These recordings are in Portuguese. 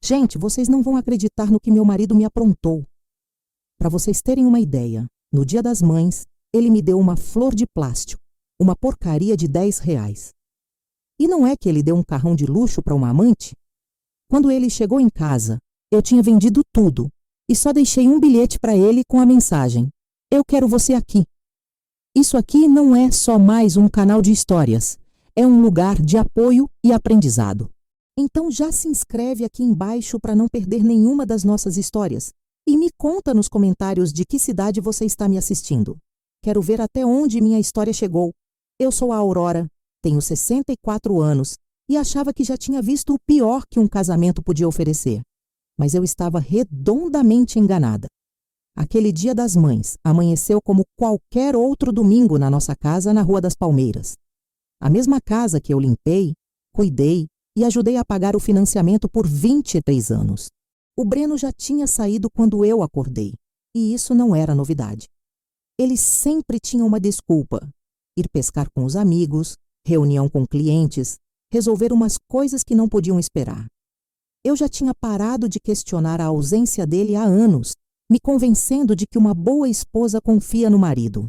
Gente, vocês não vão acreditar no que meu marido me aprontou. Para vocês terem uma ideia, no Dia das Mães, ele me deu uma flor de plástico, uma porcaria de R$ 10. E não é que ele deu um carrão de luxo para uma amante? Quando ele chegou em casa, eu tinha vendido tudo e só deixei um bilhete para ele com a mensagem: "Eu quero você aqui". Isso aqui não é só mais um canal de histórias, é um lugar de apoio e aprendizado. Então já se inscreve aqui embaixo para não perder nenhuma das nossas histórias e me conta nos comentários de que cidade você está me assistindo. Quero ver até onde minha história chegou. Eu sou a Aurora, tenho 64 anos e achava que já tinha visto o pior que um casamento podia oferecer. Mas eu estava redondamente enganada. Aquele Dia das Mães amanheceu como qualquer outro domingo na nossa casa na Rua das Palmeiras. A mesma casa que eu limpei, cuidei e ajudei a pagar o financiamento por 23 anos. O Breno já tinha saído quando eu acordei, e isso não era novidade. Ele sempre tinha uma desculpa: ir pescar com os amigos, reunião com clientes, resolver umas coisas que não podiam esperar. Eu já tinha parado de questionar a ausência dele há anos, me convencendo de que uma boa esposa confia no marido.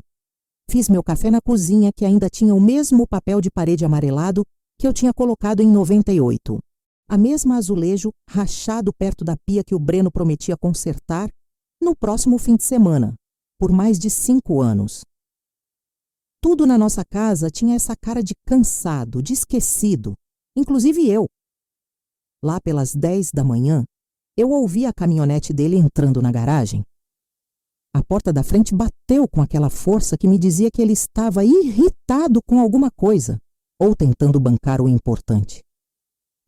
Fiz meu café na cozinha, que ainda tinha o mesmo papel de parede amarelado que eu tinha colocado em 98. A mesma azulejo rachado perto da pia que o Breno prometia consertar no próximo fim de semana, por mais de 5 anos. Tudo na nossa casa tinha essa cara de cansado, de esquecido, inclusive eu. Lá pelas 10 da manhã, eu ouvi a caminhonete dele entrando na garagem. A porta da frente bateu com aquela força que me dizia que ele estava irritado com alguma coisa, ou tentando bancar o importante.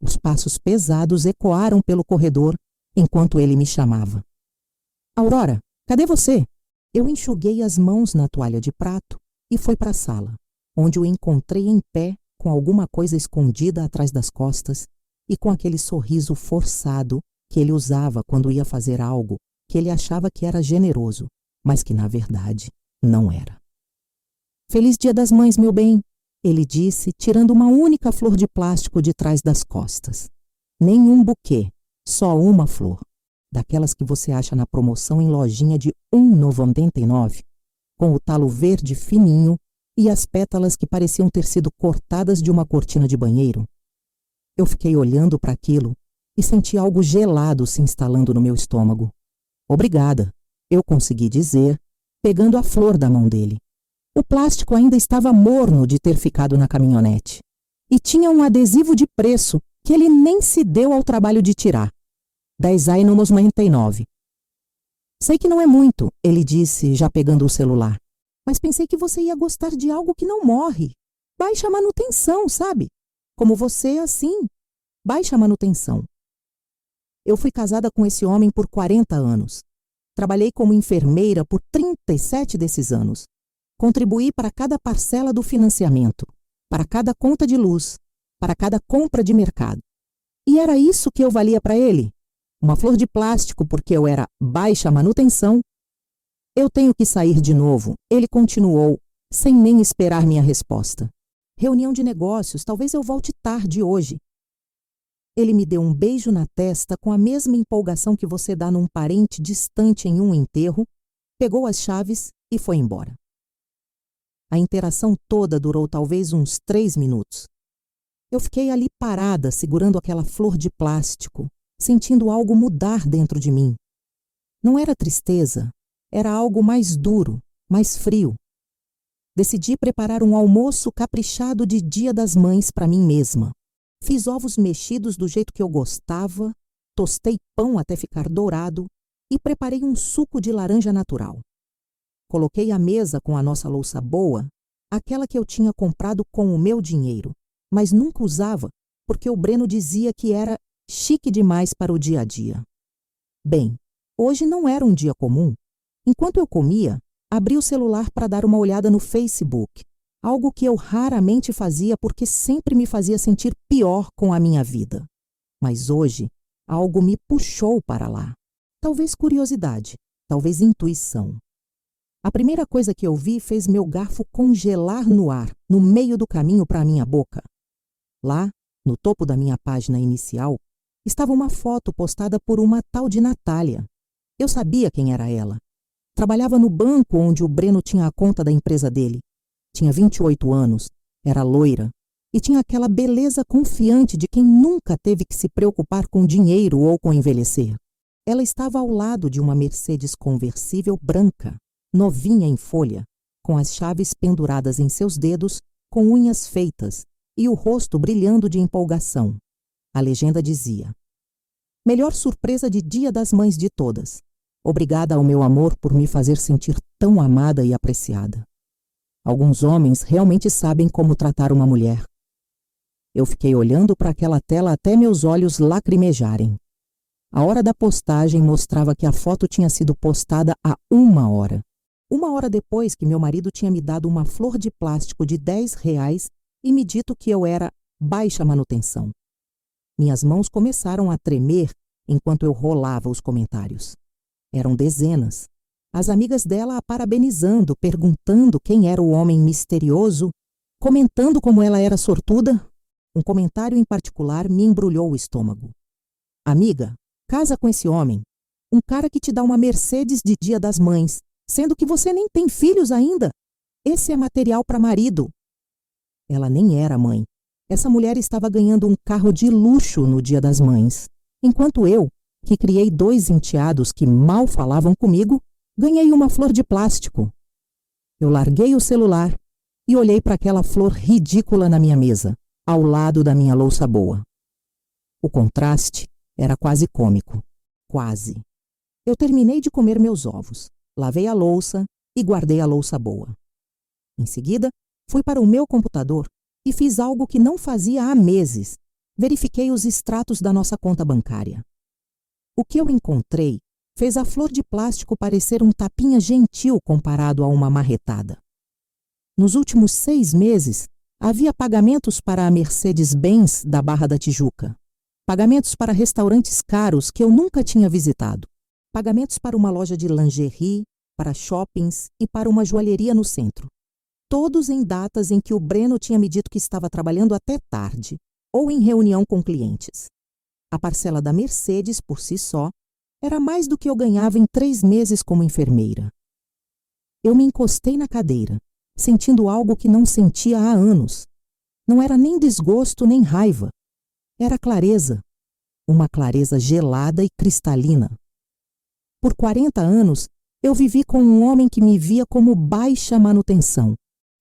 Os passos pesados ecoaram pelo corredor enquanto ele me chamava. "Aurora, cadê você?" Eu enxuguei as mãos na toalha de prato e fui para a sala, onde o encontrei em pé, com alguma coisa escondida atrás das costas e com aquele sorriso forçado que ele usava quando ia fazer algo que ele achava que era generoso, mas que na verdade não era. "Feliz Dia das Mães, meu bem", ele disse, tirando uma única flor de plástico de trás das costas. Nenhum buquê, só uma flor, daquelas que você acha na promoção em lojinha de R$ 1,99, com o talo verde fininho e as pétalas que pareciam ter sido cortadas de uma cortina de banheiro. Eu fiquei olhando para aquilo e senti algo gelado se instalando no meu estômago. "Obrigada", eu consegui dizer, pegando a flor da mão dele. O plástico ainda estava morno de ter ficado na caminhonete. E tinha um adesivo de preço que ele nem se deu ao trabalho de tirar. R$ 10,99. "Sei que não é muito", ele disse, já pegando o celular. "Mas pensei que você ia gostar de algo que não morre. Baixa manutenção, sabe? Como você, assim. Baixa manutenção." Eu fui casada com esse homem por 40 anos. Trabalhei como enfermeira por 37 desses anos. Contribuí para cada parcela do financiamento, para cada conta de luz, para cada compra de mercado. E era isso que eu valia para ele? Uma flor de plástico porque eu era baixa manutenção? "Eu tenho que sair de novo", ele continuou, sem nem esperar minha resposta. "Reunião de negócios, talvez eu volte tarde hoje." Ele me deu um beijo na testa com a mesma empolgação que você dá num parente distante em um enterro, pegou as chaves e foi embora. A interação toda durou talvez uns 3 minutos. Eu fiquei ali parada, segurando aquela flor de plástico, sentindo algo mudar dentro de mim. Não era tristeza, era algo mais duro, mais frio. Decidi preparar um almoço caprichado de Dia das Mães para mim mesma. Fiz ovos mexidos do jeito que eu gostava, tostei pão até ficar dourado e preparei um suco de laranja natural. Coloquei a mesa com a nossa louça boa, aquela que eu tinha comprado com o meu dinheiro, mas nunca usava, porque o Breno dizia que era chique demais para o dia a dia. Bem, hoje não era um dia comum. Enquanto eu comia, abri o celular para dar uma olhada no Facebook, algo que eu raramente fazia porque sempre me fazia sentir pior com a minha vida. Mas hoje, algo me puxou para lá. Talvez curiosidade, talvez intuição. A primeira coisa que eu vi fez meu garfo congelar no ar, no meio do caminho para a minha boca. Lá, no topo da minha página inicial, Estava uma foto postada por uma tal de Natália. Eu sabia quem era ela. Trabalhava no banco onde o Breno tinha a conta da empresa dele. Tinha 28 anos, era loira e tinha aquela beleza confiante de quem nunca teve que se preocupar com dinheiro ou com envelhecer. Ela estava ao lado de uma Mercedes conversível branca, novinha em folha, com as chaves penduradas em seus dedos, com unhas feitas e o rosto brilhando de empolgação. A legenda dizia: melhor surpresa de Dia das Mães de todas. Obrigada ao meu amor por me fazer sentir tão amada e apreciada. Alguns homens realmente sabem como tratar uma mulher. Eu fiquei olhando para aquela tela até meus olhos lacrimejarem. A hora da postagem mostrava que a foto tinha sido postada há 1 hora. 1 hora depois que meu marido tinha me dado uma flor de plástico de R$ 10 e me dito que eu era baixa manutenção. Minhas mãos começaram a tremer enquanto eu rolava os comentários. Eram dezenas. As amigas dela a parabenizando, perguntando quem era o homem misterioso, comentando como ela era sortuda. Um comentário em particular me embrulhou o estômago. Amiga, casa com esse homem. Um cara que te dá uma Mercedes de Dia das Mães, sendo que você nem tem filhos ainda. Esse é material para marido. Ela nem era mãe. Essa mulher estava ganhando um carro de luxo no Dia das Mães, enquanto eu, que criei 2 enteados que mal falavam comigo, ganhei uma flor de plástico. Eu larguei o celular e olhei para aquela flor ridícula na minha mesa, ao lado da minha louça boa. O contraste era quase cômico. Quase. Eu terminei de comer meus ovos, lavei a louça e guardei a louça boa. Em seguida, fui para o meu computador e fiz algo que não fazia há meses. Verifiquei os extratos da nossa conta bancária. O que eu encontrei fez a flor de plástico parecer um tapinha gentil comparado a uma marretada. Nos últimos 6 meses, havia pagamentos para a Mercedes-Benz da Barra da Tijuca, pagamentos para restaurantes caros que eu nunca tinha visitado, pagamentos para uma loja de lingerie, para shoppings e para uma joalheria no centro. Todos em datas em que o Breno tinha me dito que estava trabalhando até tarde, ou em reunião com clientes. A parcela da Mercedes, por si só, era mais do que eu ganhava em 3 meses como enfermeira. Eu me encostei na cadeira, sentindo algo que não sentia há anos. Não era nem desgosto nem raiva. Era clareza. Uma clareza gelada e cristalina. Por 40 anos, eu vivi com um homem que me via como baixa manutenção.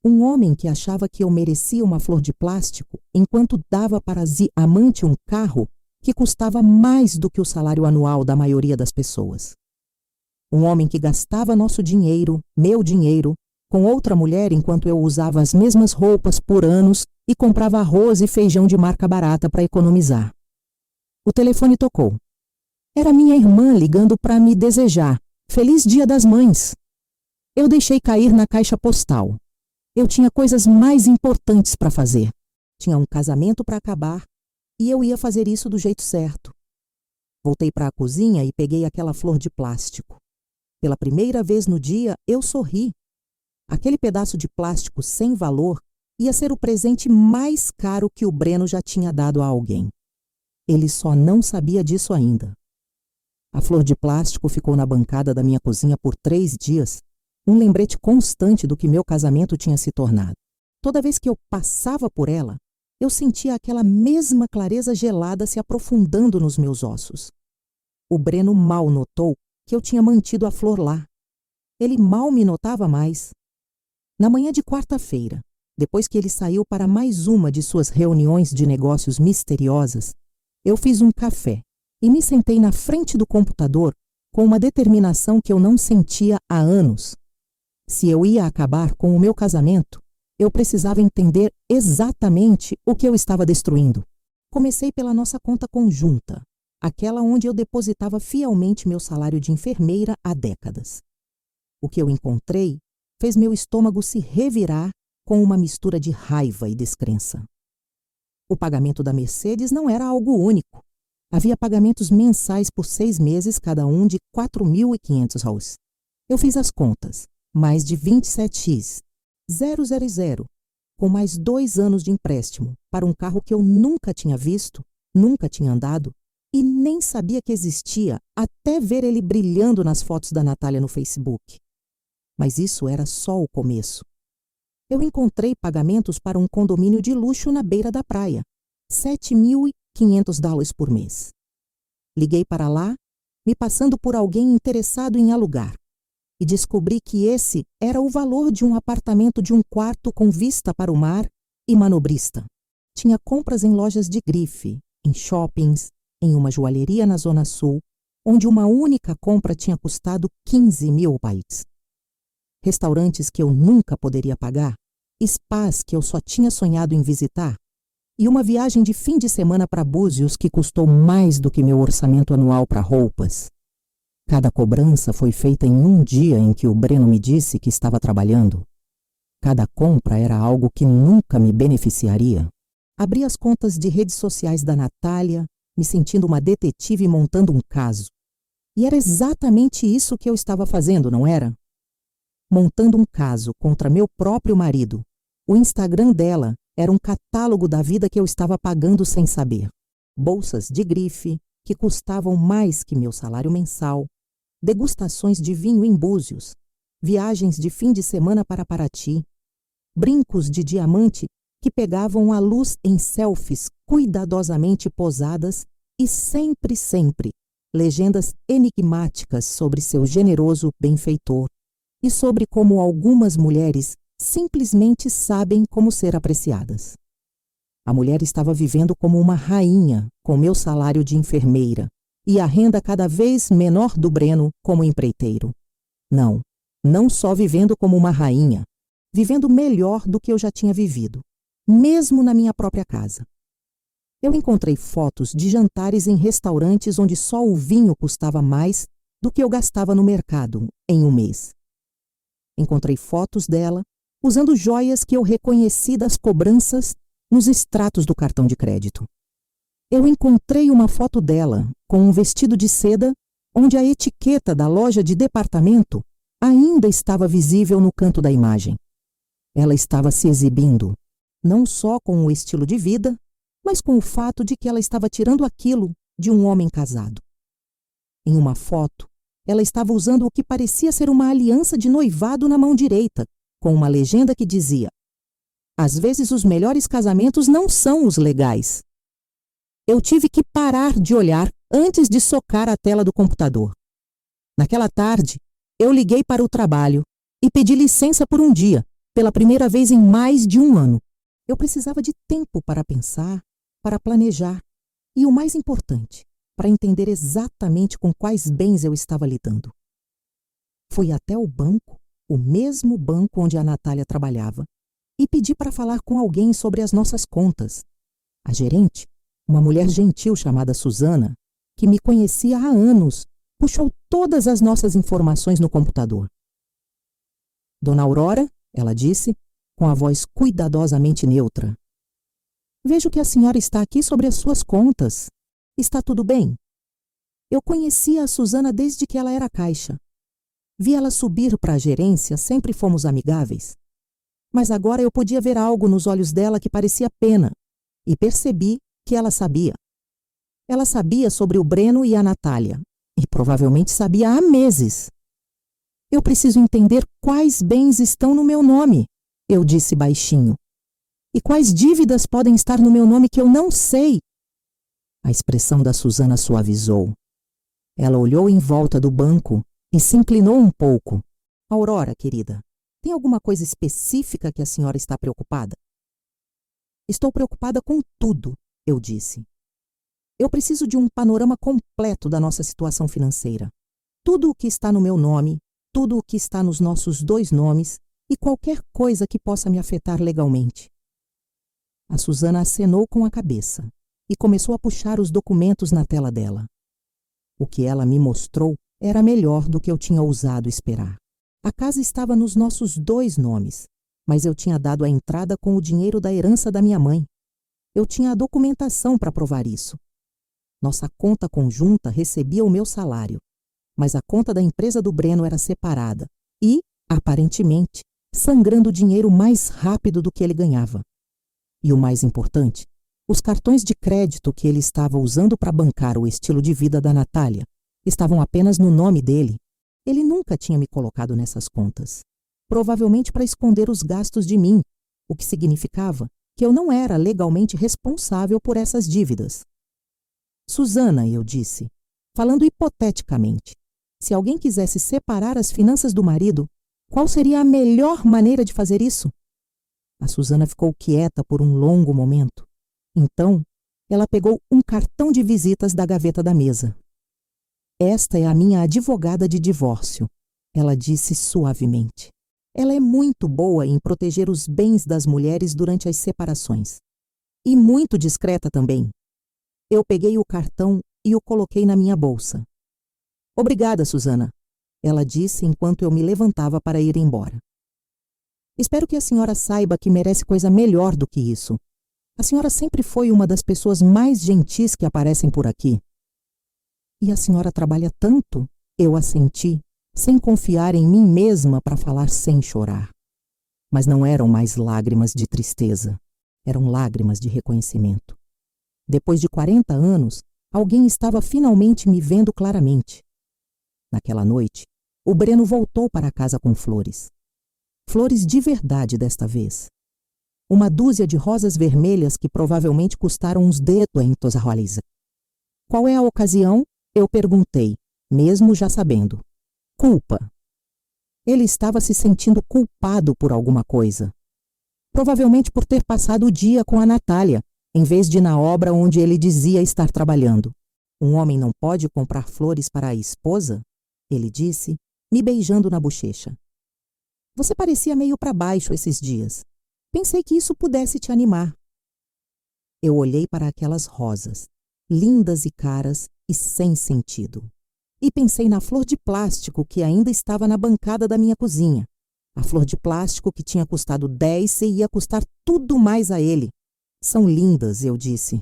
Um homem que achava que eu merecia uma flor de plástico enquanto dava para amante um carro que custava mais do que o salário anual da maioria das pessoas. Um homem que gastava nosso dinheiro, meu dinheiro, com outra mulher enquanto eu usava as mesmas roupas por anos e comprava arroz e feijão de marca barata para economizar. O telefone tocou. Era minha irmã ligando para me desejar. Feliz Dia das Mães! Eu deixei cair na caixa postal. Eu tinha coisas mais importantes para fazer. Tinha um casamento para acabar e eu ia fazer isso do jeito certo. Voltei para a cozinha e peguei aquela flor de plástico. Pela primeira vez no dia, eu sorri. Aquele pedaço de plástico sem valor ia ser o presente mais caro que o Breno já tinha dado a alguém. Ele só não sabia disso ainda. A flor de plástico ficou na bancada da minha cozinha por 3 dias, um lembrete constante do que meu casamento tinha se tornado. Toda vez que eu passava por ela, eu sentia aquela mesma clareza gelada se aprofundando nos meus ossos. O Breno mal notou que eu tinha mantido a flor lá. Ele mal me notava mais. Na manhã de quarta-feira, depois que ele saiu para mais uma de suas reuniões de negócios misteriosas, eu fiz um café e me sentei na frente do computador com uma determinação que eu não sentia há anos. Se eu ia acabar com o meu casamento, eu precisava entender exatamente o que eu estava destruindo. Comecei pela nossa conta conjunta, aquela onde eu depositava fielmente meu salário de enfermeira há décadas. O que eu encontrei fez meu estômago se revirar com uma mistura de raiva e descrença. O pagamento da Mercedes não era algo único. Havia pagamentos mensais por 6 meses, cada um de R$ 4.500. Eu fiz as contas. Mais de 27x, 000, com mais 2 anos de empréstimo para um carro que eu nunca tinha visto, nunca tinha andado, e nem sabia que existia até ver ele brilhando nas fotos da Natália no Facebook. Mas isso era só o começo. Eu encontrei pagamentos para um condomínio de luxo na beira da praia, $7.500 por mês. Liguei para lá, me passando por alguém interessado em alugar, e descobri que esse era o valor de um apartamento de um quarto com vista para o mar e manobrista. Tinha compras em lojas de grife, em shoppings, em uma joalheria na Zona Sul, onde uma única compra tinha custado 15 mil bytes. Restaurantes que eu nunca poderia pagar, spas que eu só tinha sonhado em visitar, e uma viagem de fim de semana para Búzios que custou mais do que meu orçamento anual para roupas. Cada cobrança foi feita em um dia em que o Breno me disse que estava trabalhando. Cada compra era algo que nunca me beneficiaria. Abri as contas de redes sociais da Natália, me sentindo uma detetive montando um caso. E era exatamente isso que eu estava fazendo, não era? Montando um caso contra meu próprio marido. O Instagram dela era um catálogo da vida que eu estava pagando sem saber. Bolsas de grife, que custavam mais que meu salário mensal, degustações de vinho em Búzios, viagens de fim de semana para Paraty, brincos de diamante que pegavam a luz em selfies cuidadosamente posadas e sempre, legendas enigmáticas sobre seu generoso benfeitor e sobre como algumas mulheres simplesmente sabem como ser apreciadas. A mulher estava vivendo como uma rainha com meu salário de enfermeira e a renda cada vez menor do Breno como empreiteiro. Não só vivendo como uma rainha, vivendo melhor do que eu já tinha vivido, mesmo na minha própria casa. Eu encontrei fotos de jantares em restaurantes onde só o vinho custava mais do que eu gastava no mercado em um mês. Encontrei fotos dela usando joias que eu reconheci das cobranças nos extratos do cartão de crédito. Eu encontrei uma foto dela com um vestido de seda onde a etiqueta da loja de departamento ainda estava visível no canto da imagem. Ela estava se exibindo, não só com o estilo de vida, mas com o fato de que ela estava tirando aquilo de um homem casado. Em uma foto, ela estava usando o que parecia ser uma aliança de noivado na mão direita, com uma legenda que dizia: "Às vezes os melhores casamentos não são os legais." Eu tive que parar de olhar antes de socar a tela do computador. Naquela tarde, eu liguei para o trabalho e pedi licença por um dia, pela primeira vez em mais de um ano. Eu precisava de tempo para pensar, para planejar e, o mais importante, para entender exatamente com quais bens eu estava lidando. Fui até o banco, o mesmo banco onde a Natália trabalhava, e pedi para falar com alguém sobre as nossas contas. A gerente, uma mulher gentil chamada Suzana, que me conhecia há anos, puxou todas as nossas informações no computador. "Dona Aurora", ela disse, com a voz cuidadosamente neutra, "vejo que a senhora está aqui sobre as suas contas. Está tudo bem?" Eu conhecia a Suzana desde que ela era caixa. Vi ela subir para a gerência, sempre fomos amigáveis. Mas agora eu podia ver algo nos olhos dela que parecia pena, e percebi que ela sabia. Ela sabia sobre o Breno e a Natália, e provavelmente sabia há meses. "Eu preciso entender quais bens estão no meu nome", eu disse baixinho. "E quais dívidas podem estar no meu nome que eu não sei?" A expressão da Suzana suavizou. Ela olhou em volta do banco e se inclinou um pouco. "Aurora, querida, tem alguma coisa específica que a senhora está preocupada?" "Estou preocupada com tudo", eu disse. "Eu preciso de um panorama completo da nossa situação financeira. Tudo o que está no meu nome, tudo o que está nos nossos dois nomes e qualquer coisa que possa me afetar legalmente." A Suzana acenou com a cabeça e começou a puxar os documentos na tela dela. O que ela me mostrou era melhor do que eu tinha ousado esperar. A casa estava nos nossos dois nomes, mas eu tinha dado a entrada com o dinheiro da herança da minha mãe. Eu tinha a documentação para provar isso. Nossa conta conjunta recebia o meu salário, mas a conta da empresa do Breno era separada e, aparentemente, sangrando dinheiro mais rápido do que ele ganhava. E o mais importante, Os cartões de crédito que ele estava usando para bancar o estilo de vida da Natália estavam apenas no nome dele. Ele nunca tinha me colocado nessas contas, provavelmente para esconder os gastos de mim, o que significava que eu não era legalmente responsável por essas dívidas. Susana, eu disse, falando hipoteticamente, se alguém quisesse separar as finanças do marido, qual seria a melhor maneira de fazer isso? A Susana ficou quieta por um longo momento. Então, ela pegou um cartão de visitas da gaveta da mesa. Esta é a minha advogada de divórcio, ela disse suavemente. Ela é muito boa em proteger os bens das mulheres durante as separações. E muito discreta também. Eu peguei o cartão e o coloquei na minha bolsa. Obrigada, Susana, ela disse enquanto eu me levantava para ir embora. Espero que a senhora saiba que merece coisa melhor do que isso. A senhora sempre foi uma das pessoas mais gentis que aparecem por aqui. E a senhora trabalha tanto, eu assenti, sem confiar em mim mesma para falar sem chorar. Mas não eram mais lágrimas de tristeza, eram lágrimas de reconhecimento. Depois de 40 anos, alguém estava finalmente me vendo claramente. Naquela noite, o Breno voltou para casa com flores. Flores de verdade desta vez. Uma dúzia de rosas vermelhas que provavelmente custaram uns $200. Qual é a ocasião? Eu perguntei, mesmo já sabendo. Culpa. Ele estava se sentindo culpado por alguma coisa. Provavelmente por ter passado o dia com a Natália, em vez de na obra onde ele dizia estar trabalhando. Um homem não pode comprar flores para a esposa? Ele disse, me beijando na bochecha. Você parecia meio para baixo esses dias. Pensei que isso pudesse te animar. Eu olhei para aquelas rosas, lindas e caras e sem sentido. E pensei na flor de plástico que ainda estava na bancada da minha cozinha. A flor de plástico que tinha custado 10 e ia custar tudo mais a ele. São lindas, eu disse.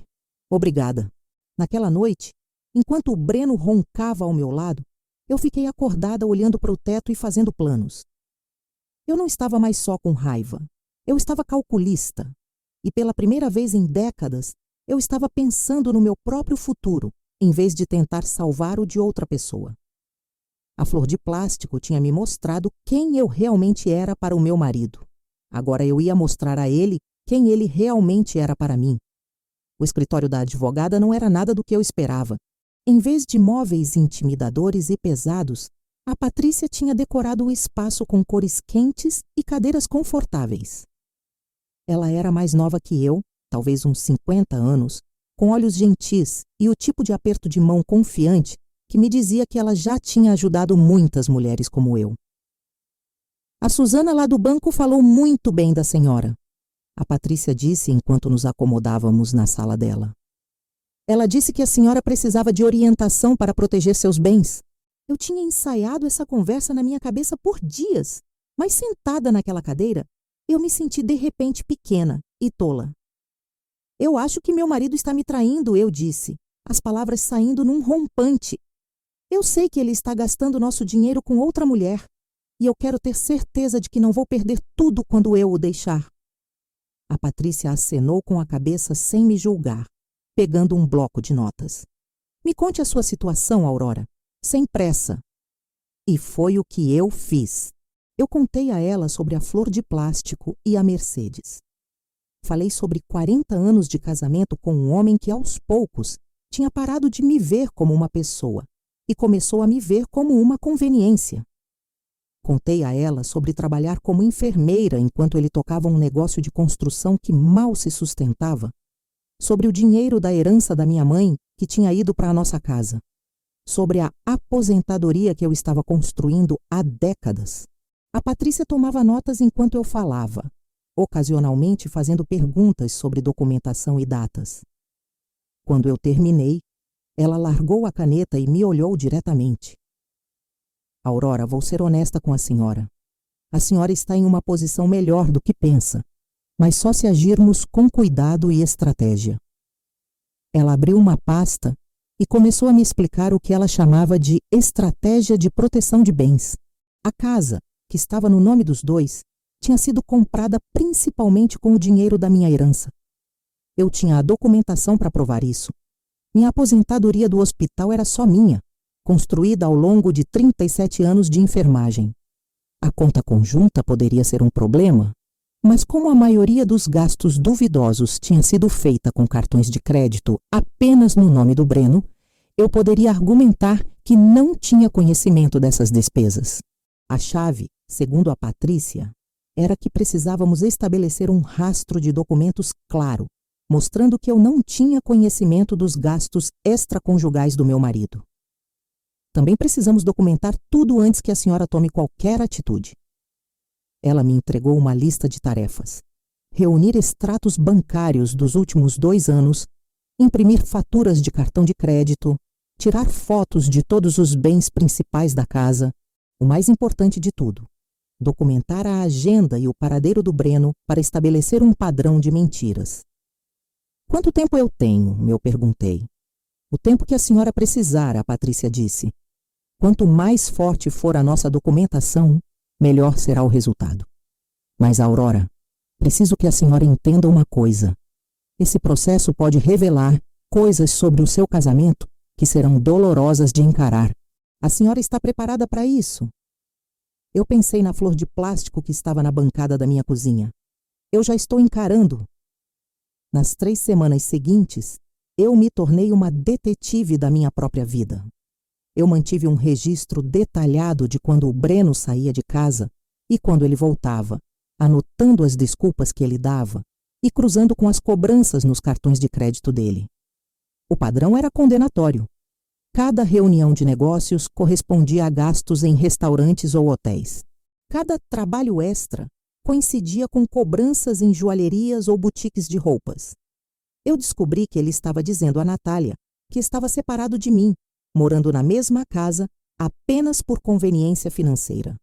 Obrigada. Naquela noite, enquanto o Breno roncava ao meu lado, eu fiquei acordada olhando para o teto e fazendo planos. Eu não estava mais só com raiva. Eu estava calculista. E pela primeira vez em décadas, eu estava pensando no meu próprio futuro, em vez de tentar salvar o de outra pessoa. A flor de plástico tinha me mostrado quem eu realmente era para o meu marido. Agora eu ia mostrar a ele quem ele realmente era para mim. O escritório da advogada não era nada do que eu esperava. Em vez de móveis intimidadores e pesados, a Patrícia tinha decorado o espaço com cores quentes e cadeiras confortáveis. Ela era mais nova que eu, talvez uns 50 anos, com olhos gentis e o tipo de aperto de mão confiante que me dizia que ela já tinha ajudado muitas mulheres como eu. A Susana lá do banco falou muito bem da senhora, a Patrícia disse enquanto nos acomodávamos na sala dela. Ela disse que a senhora precisava de orientação para proteger seus bens. Eu tinha ensaiado essa conversa na minha cabeça por dias, mas sentada naquela cadeira, eu me senti de repente pequena e tola. Eu acho que meu marido está me traindo, eu disse, as palavras saindo num rompante. Eu sei que ele está gastando nosso dinheiro com outra mulher, e eu quero ter certeza de que não vou perder tudo quando eu o deixar. A Patrícia acenou com a cabeça sem me julgar, pegando um bloco de notas. Me conte a sua situação, Aurora, sem pressa. E foi o que eu fiz. Eu contei a ela sobre a flor de plástico e a Mercedes. Falei sobre 40 anos de casamento com um homem que, aos poucos, tinha parado de me ver como uma pessoa e começou a me ver como uma conveniência. Contei a ela sobre trabalhar como enfermeira enquanto ele tocava um negócio de construção que mal se sustentava, sobre o dinheiro da herança da minha mãe que tinha ido para a nossa casa, sobre a aposentadoria que eu estava construindo há décadas. A Patrícia tomava notas enquanto eu falava, ocasionalmente fazendo perguntas sobre documentação e datas. Quando eu terminei, ela largou a caneta e me olhou diretamente. Aurora, vou ser honesta com a senhora. A senhora está em uma posição melhor do que pensa, mas só se agirmos com cuidado e estratégia. Ela abriu uma pasta e começou a me explicar o que ela chamava de estratégia de proteção de bens. A casa, que estava no nome dos dois, tinha sido comprada principalmente com o dinheiro da minha herança. Eu tinha a documentação para provar isso. Minha aposentadoria do hospital era só minha, construída ao longo de 37 anos de enfermagem. A conta conjunta poderia ser um problema, mas como a maioria dos gastos duvidosos tinha sido feita com cartões de crédito apenas no nome do Breno, eu poderia argumentar que não tinha conhecimento dessas despesas. A chave, segundo a Patrícia, era que precisávamos estabelecer um rastro de documentos claro, mostrando que eu não tinha conhecimento dos gastos extraconjugais do meu marido. Também precisamos documentar tudo antes que a senhora tome qualquer atitude. Ela me entregou uma lista de tarefas. Reunir extratos bancários dos últimos 2 anos, imprimir faturas de cartão de crédito, tirar fotos de todos os bens principais da casa. O mais importante de tudo, documentar a agenda e o paradeiro do Breno para estabelecer um padrão de mentiras. Quanto tempo eu tenho? Eu perguntei. O tempo que a senhora precisar, a Patrícia disse. Quanto mais forte for a nossa documentação, melhor será o resultado. Mas, Aurora, preciso que a senhora entenda uma coisa. Esse processo pode revelar coisas sobre o seu casamento que serão dolorosas de encarar. A senhora está preparada para isso? Eu pensei na flor de plástico que estava na bancada da minha cozinha. Eu já estou encarando. Nas 3 semanas seguintes, eu me tornei uma detetive da minha própria vida. Eu mantive um registro detalhado de quando o Breno saía de casa e quando ele voltava, anotando as desculpas que ele dava e cruzando com as cobranças nos cartões de crédito dele. O padrão era condenatório. Cada reunião de negócios correspondia a gastos em restaurantes ou hotéis. Cada trabalho extra coincidia com cobranças em joalherias ou boutiques de roupas. Eu descobri que ele estava dizendo a Natália que estava separado de mim, morando na mesma casa, apenas por conveniência financeira.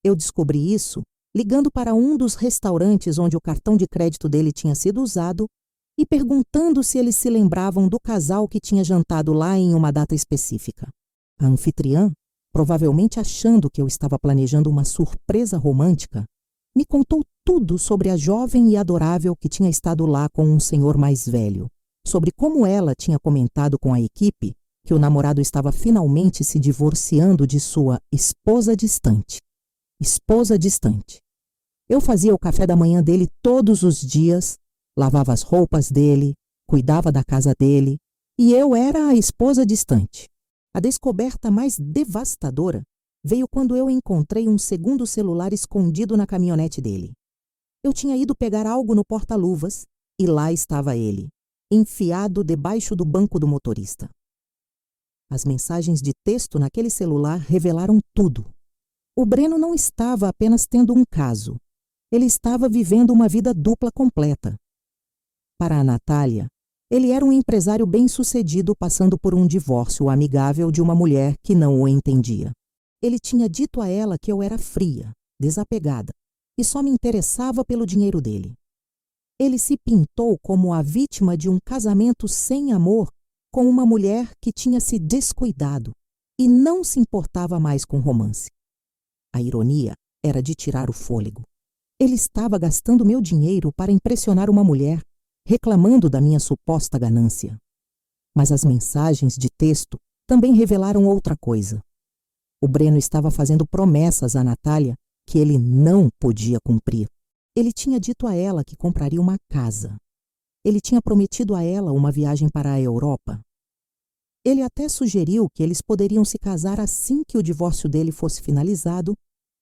Eu descobri isso ligando para um dos restaurantes onde o cartão de crédito dele tinha sido usado e perguntando se eles se lembravam do casal que tinha jantado lá em uma data específica. A anfitriã, provavelmente achando que eu estava planejando uma surpresa romântica, me contou tudo sobre a jovem e adorável que tinha estado lá com um senhor mais velho, sobre como ela tinha comentado com a equipe que o namorado estava finalmente se divorciando de sua esposa distante. Esposa distante. Eu fazia o café da manhã dele todos os dias, lavava as roupas dele, cuidava da casa dele, e eu era a esposa distante. A descoberta mais devastadora veio quando eu encontrei um segundo celular escondido na caminhonete dele. Eu tinha ido pegar algo no porta-luvas e lá estava ele, enfiado debaixo do banco do motorista. As mensagens de texto naquele celular revelaram tudo. O Breno não estava apenas tendo um caso. Ele estava vivendo uma vida dupla completa. Para a Natália, ele era um empresário bem-sucedido passando por um divórcio amigável de uma mulher que não o entendia. Ele tinha dito a ela que eu era fria, desapegada, e só me interessava pelo dinheiro dele. Ele se pintou como a vítima de um casamento sem amor com uma mulher que tinha se descuidado e não se importava mais com romance. A ironia era de tirar o fôlego. Ele estava gastando meu dinheiro para impressionar uma mulher, reclamando da minha suposta ganância. Mas as mensagens de texto também revelaram outra coisa. O Breno estava fazendo promessas a Natália que ele não podia cumprir. Ele tinha dito a ela que compraria uma casa. Ele tinha prometido a ela uma viagem para a Europa. Ele até sugeriu que eles poderiam se casar assim que o divórcio dele fosse finalizado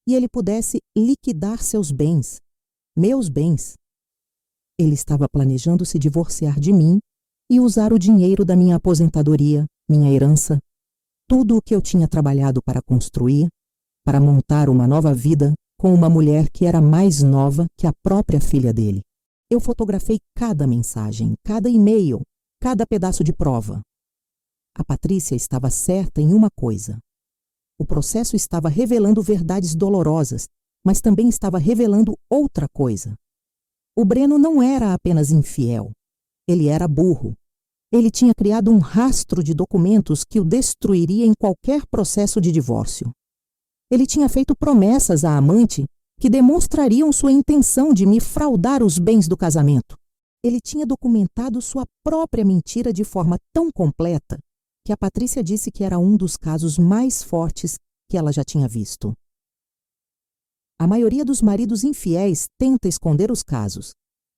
e ele pudesse liquidar seus bens, meus bens. Ele estava planejando se divorciar de mim e usar o dinheiro da minha aposentadoria, minha herança, tudo o que eu tinha trabalhado para construir, para montar uma nova vida com uma mulher que era mais nova que a própria filha dele. Eu fotografei cada mensagem, cada e-mail, cada pedaço de prova. A Patrícia estava certa em uma coisa. O processo estava revelando verdades dolorosas, mas também estava revelando outra coisa. O Breno não era apenas infiel. Ele era burro. Ele tinha criado um rastro de documentos que o destruiria em qualquer processo de divórcio. Ele tinha feito promessas à amante que demonstrariam sua intenção de me fraudar os bens do casamento. Ele tinha documentado sua própria mentira de forma tão completa que a Patrícia disse que era um dos casos mais fortes que ela já tinha visto. A maioria dos maridos infiéis tenta esconder os casos.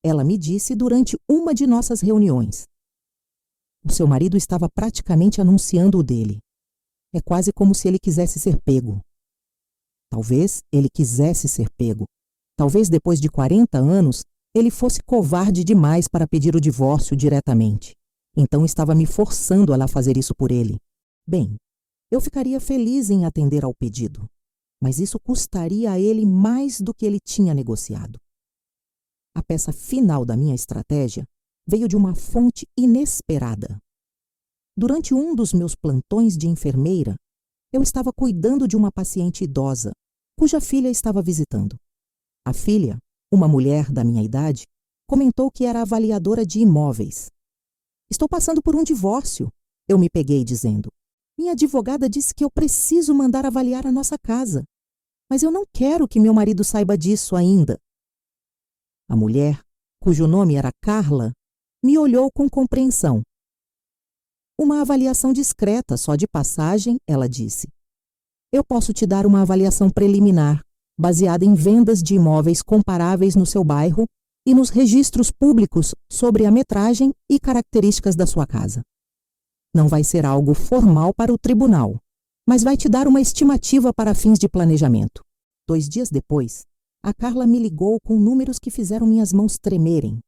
Ela me disse durante uma de nossas reuniões. O seu marido estava praticamente anunciando o dele. É quase como se ele quisesse ser pego. Talvez ele quisesse ser pego. Talvez depois de 40 anos, ele fosse covarde demais para pedir o divórcio diretamente. Então estava me forçando a lá fazer isso por ele. Bem, eu ficaria feliz em atender ao pedido, mas isso custaria a ele mais do que ele tinha negociado. A peça final da minha estratégia veio de uma fonte inesperada. Durante um dos meus plantões de enfermeira, eu estava cuidando de uma paciente idosa, cuja filha estava visitando. A filha, uma mulher da minha idade, comentou que era avaliadora de imóveis. Estou passando por um divórcio, eu me peguei dizendo. Minha advogada disse que eu preciso mandar avaliar a nossa casa, mas eu não quero que meu marido saiba disso ainda. A mulher, cujo nome era Carla, me olhou com compreensão. Uma avaliação discreta, só de passagem, ela disse. Eu posso te dar uma avaliação preliminar, baseada em vendas de imóveis comparáveis no seu bairro e nos registros públicos sobre a metragem e características da sua casa. Não vai ser algo formal para o tribunal, mas vai te dar uma estimativa para fins de planejamento. 2 dias depois, a Carla me ligou com números que fizeram minhas mãos tremerem.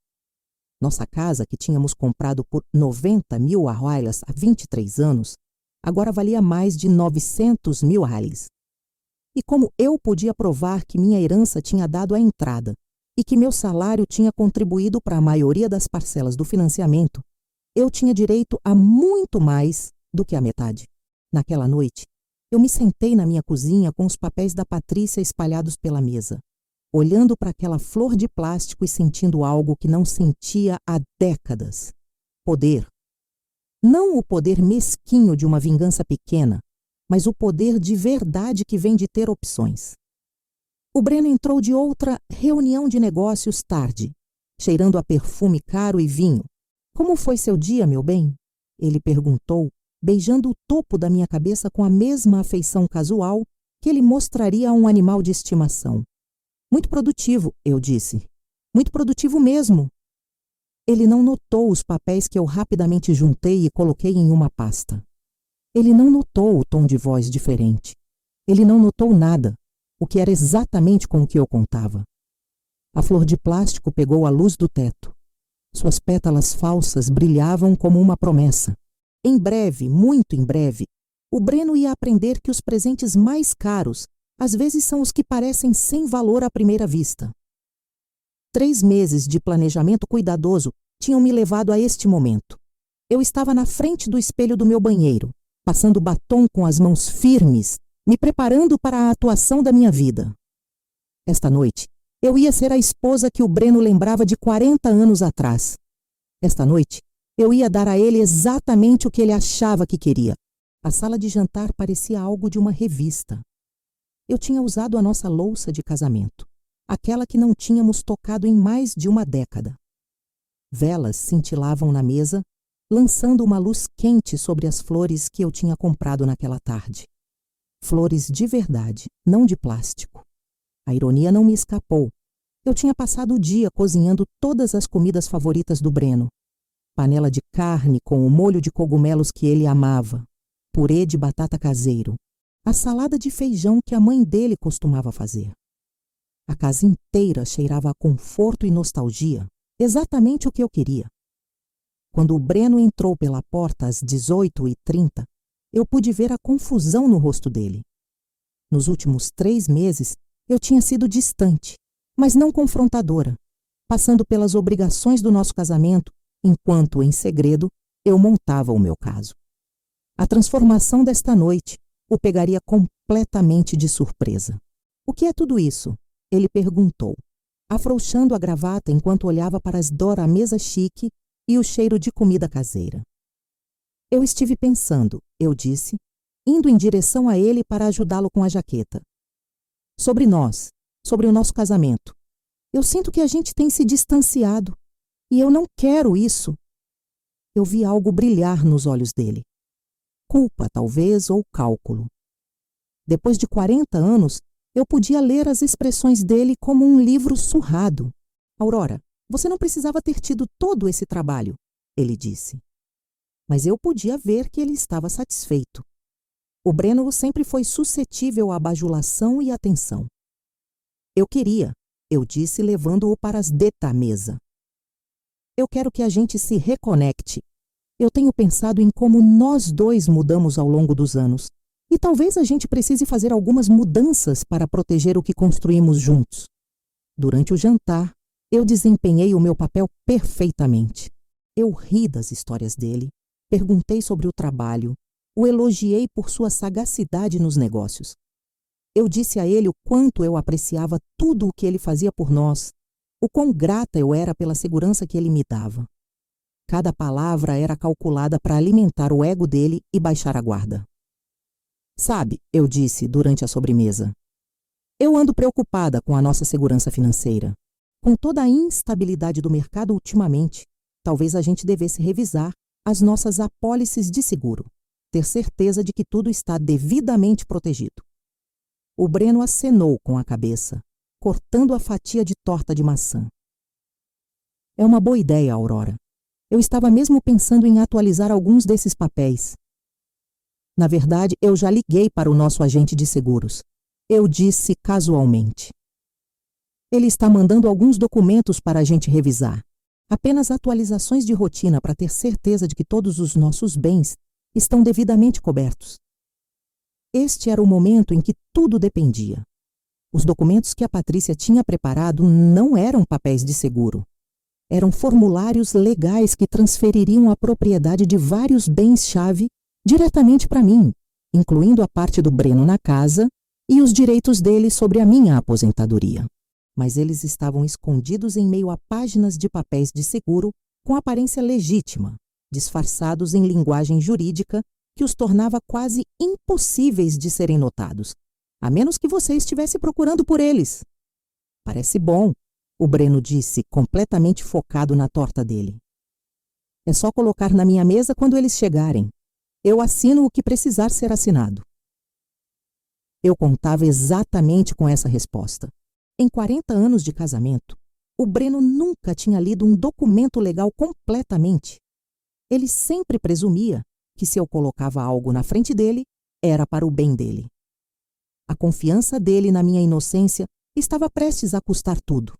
Nossa casa, que tínhamos comprado por 90 mil arroilas há 23 anos, agora valia mais de 900 mil reais. E como eu podia provar que minha herança tinha dado a entrada e que meu salário tinha contribuído para a maioria das parcelas do financiamento, eu tinha direito a muito mais do que a metade. Naquela noite, eu me sentei na minha cozinha com os papéis da Patrícia espalhados pela mesa, olhando para aquela flor de plástico e sentindo algo que não sentia há décadas. Poder. Não o poder mesquinho de uma vingança pequena, mas o poder de verdade que vem de ter opções. O Breno entrou de outra reunião de negócios tarde, cheirando a perfume caro e vinho. Como foi seu dia, meu bem? Ele perguntou, beijando o topo da minha cabeça com a mesma afeição casual que ele mostraria a um animal de estimação. Muito produtivo, eu disse. Muito produtivo mesmo. Ele não notou os papéis que eu rapidamente juntei e coloquei em uma pasta. Ele não notou o tom de voz diferente. Ele não notou nada, o que era exatamente com o que eu contava. A flor de plástico pegou a luz do teto. Suas pétalas falsas brilhavam como uma promessa. Em breve, muito em breve, o Breno ia aprender que os presentes mais caros às vezes são os que parecem sem valor à primeira vista. 3 meses de planejamento cuidadoso tinham me levado a este momento. Eu estava na frente do espelho do meu banheiro, passando batom com as mãos firmes, me preparando para a atuação da minha vida. Esta noite, eu ia ser a esposa que o Breno lembrava de 40 anos atrás. Esta noite, eu ia dar a ele exatamente o que ele achava que queria. A sala de jantar parecia algo de uma revista. Eu tinha usado a nossa louça de casamento, aquela que não tínhamos tocado em mais de uma década. Velas cintilavam na mesa, lançando uma luz quente sobre as flores que eu tinha comprado naquela tarde. Flores de verdade, não de plástico. A ironia não me escapou. Eu tinha passado o dia cozinhando todas as comidas favoritas do Breno. Panela de carne com o molho de cogumelos que ele amava, purê de batata caseiro, a salada de feijão que a mãe dele costumava fazer. A casa inteira cheirava a conforto e nostalgia, exatamente o que eu queria. Quando o Breno entrou pela porta às 18h30, eu pude ver a confusão no rosto dele. Nos últimos 3 meses, eu tinha sido distante, mas não confrontadora, passando pelas obrigações do nosso casamento, enquanto, em segredo, eu montava o meu caso. A transformação desta noite o pegaria completamente de surpresa. O que é tudo isso? Ele perguntou, afrouxando a gravata enquanto olhava para as doramesa chique e o cheiro de comida caseira. Eu estive pensando, eu disse, indo em direção a ele para ajudá-lo com a jaqueta. Sobre nós, sobre o nosso casamento. Eu sinto que a gente tem se distanciado. E eu não quero isso. Eu vi algo brilhar nos olhos dele. Culpa, talvez, ou cálculo. Depois de 40 anos, eu podia ler as expressões dele como um livro surrado. Aurora, você não precisava ter tido todo esse trabalho, ele disse. Mas eu podia ver que ele estava satisfeito. O Breno sempre foi suscetível à bajulação e atenção. Eu queria, eu disse, levando-o para as da mesa. Eu quero que a gente se reconecte. Eu tenho pensado em como nós dois mudamos ao longo dos anos. E talvez a gente precise fazer algumas mudanças para proteger o que construímos juntos. Durante o jantar, eu desempenhei o meu papel perfeitamente. Eu ri das histórias dele, perguntei sobre o trabalho, o elogiei por sua sagacidade nos negócios. Eu disse a ele o quanto eu apreciava tudo o que ele fazia por nós, o quão grata eu era pela segurança que ele me dava. Cada palavra era calculada para alimentar o ego dele e baixar a guarda. Sabe, eu disse durante a sobremesa, eu ando preocupada com a nossa segurança financeira. Com toda a instabilidade do mercado ultimamente, talvez a gente devesse revisar as nossas apólices de seguro, ter certeza de que tudo está devidamente protegido. O Breno acenou com a cabeça, cortando a fatia de torta de maçã. É uma boa ideia, Aurora. Eu estava mesmo pensando em atualizar alguns desses papéis. Na verdade, eu já liguei para o nosso agente de seguros. Eu disse casualmente. Ele está mandando alguns documentos para a gente revisar. Apenas atualizações de rotina para ter certeza de que todos os nossos bens estão devidamente cobertos. Este era o momento em que tudo dependia. Os documentos que a Patrícia tinha preparado não eram papéis de seguro. Eram formulários legais que transfeririam a propriedade de vários bens-chave diretamente para mim, incluindo a parte do Breno na casa e os direitos dele sobre a minha aposentadoria. Mas eles estavam escondidos em meio a páginas de papéis de seguro com aparência legítima, disfarçados em linguagem jurídica que os tornava quase impossíveis de serem notados, a menos que você estivesse procurando por eles. Parece bom, o Breno disse, completamente focado na torta dele. É só colocar na minha mesa quando eles chegarem. Eu assino o que precisar ser assinado. Eu contava exatamente com essa resposta. Em 40 anos de casamento, o Breno nunca tinha lido um documento legal completamente. Ele sempre presumia que se eu colocava algo na frente dele, era para o bem dele. A confiança dele na minha inocência estava prestes a custar tudo.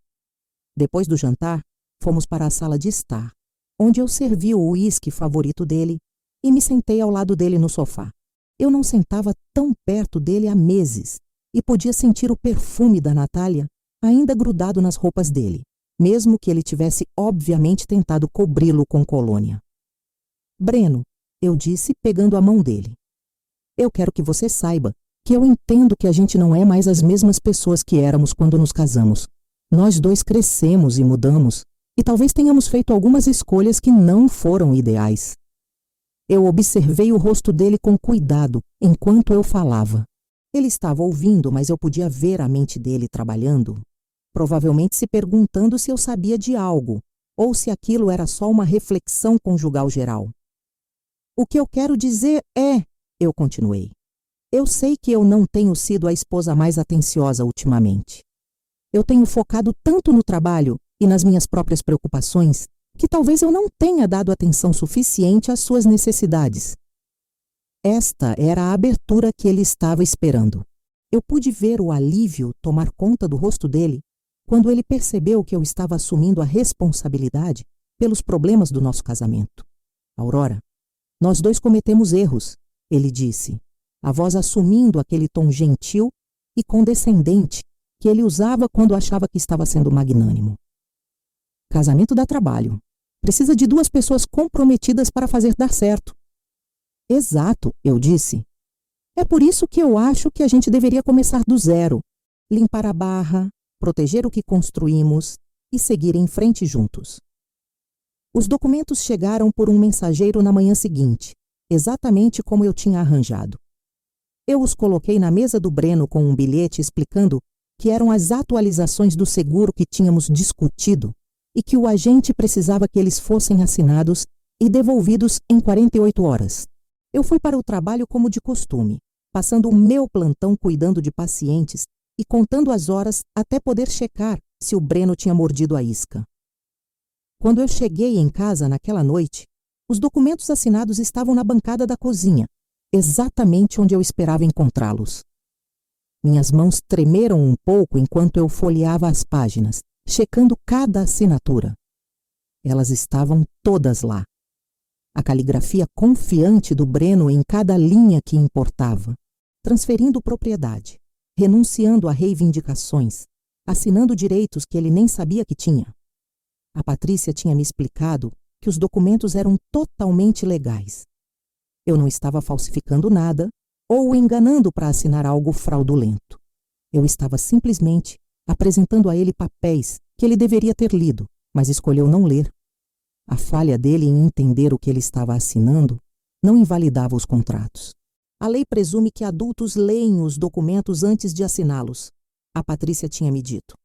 Depois do jantar, fomos para a sala de estar, onde eu servi o uísque favorito dele e me sentei ao lado dele no sofá. Eu não sentava tão perto dele há meses e podia sentir o perfume da Natália ainda grudado nas roupas dele, mesmo que ele tivesse obviamente tentado cobri-lo com colônia. Breno, eu disse pegando a mão dele. Eu quero que você saiba que eu entendo que a gente não é mais as mesmas pessoas que éramos quando nos casamos. Nós dois crescemos e mudamos, e talvez tenhamos feito algumas escolhas que não foram ideais. Eu observei o rosto dele com cuidado enquanto eu falava. Ele estava ouvindo, mas eu podia ver a mente dele trabalhando, provavelmente se perguntando se eu sabia de algo, ou se aquilo era só uma reflexão conjugal geral. O que eu quero dizer é, eu continuei, eu sei que eu não tenho sido a esposa mais atenciosa ultimamente. Eu tenho focado tanto no trabalho e nas minhas próprias preocupações que talvez eu não tenha dado atenção suficiente às suas necessidades. Esta era a abertura que ele estava esperando. Eu pude ver o alívio tomar conta do rosto dele quando ele percebeu que eu estava assumindo a responsabilidade pelos problemas do nosso casamento. Aurora, nós dois cometemos erros, ele disse, a voz assumindo aquele tom gentil e condescendente que ele usava quando achava que estava sendo magnânimo. Casamento dá trabalho. Precisa de duas pessoas comprometidas para fazer dar certo. Exato, eu disse. É por isso que eu acho que a gente deveria começar do zero, limpar a barra, proteger o que construímos e seguir em frente juntos. Os documentos chegaram por um mensageiro na manhã seguinte, exatamente como eu tinha arranjado. Eu os coloquei na mesa do Breno com um bilhete explicando que eram as atualizações do seguro que tínhamos discutido e que o agente precisava que eles fossem assinados e devolvidos em 48 horas. Eu fui para o trabalho como de costume, passando o meu plantão cuidando de pacientes e contando as horas até poder checar se o Breno tinha mordido a isca. Quando eu cheguei em casa naquela noite, os documentos assinados estavam na bancada da cozinha, exatamente onde eu esperava encontrá-los. Minhas mãos tremeram um pouco enquanto eu folheava as páginas, checando cada assinatura. Elas estavam todas lá. A caligrafia confiante do Breno em cada linha que importava, transferindo propriedade, renunciando a reivindicações, assinando direitos que ele nem sabia que tinha. A Patrícia tinha me explicado que os documentos eram totalmente legais. Eu não estava falsificando nada ou enganando para assinar algo fraudulento. Eu estava simplesmente apresentando a ele papéis que ele deveria ter lido, mas escolheu não ler. A falha dele em entender o que ele estava assinando não invalidava os contratos. A lei presume que adultos leem os documentos antes de assiná-los, a Patrícia tinha me dito.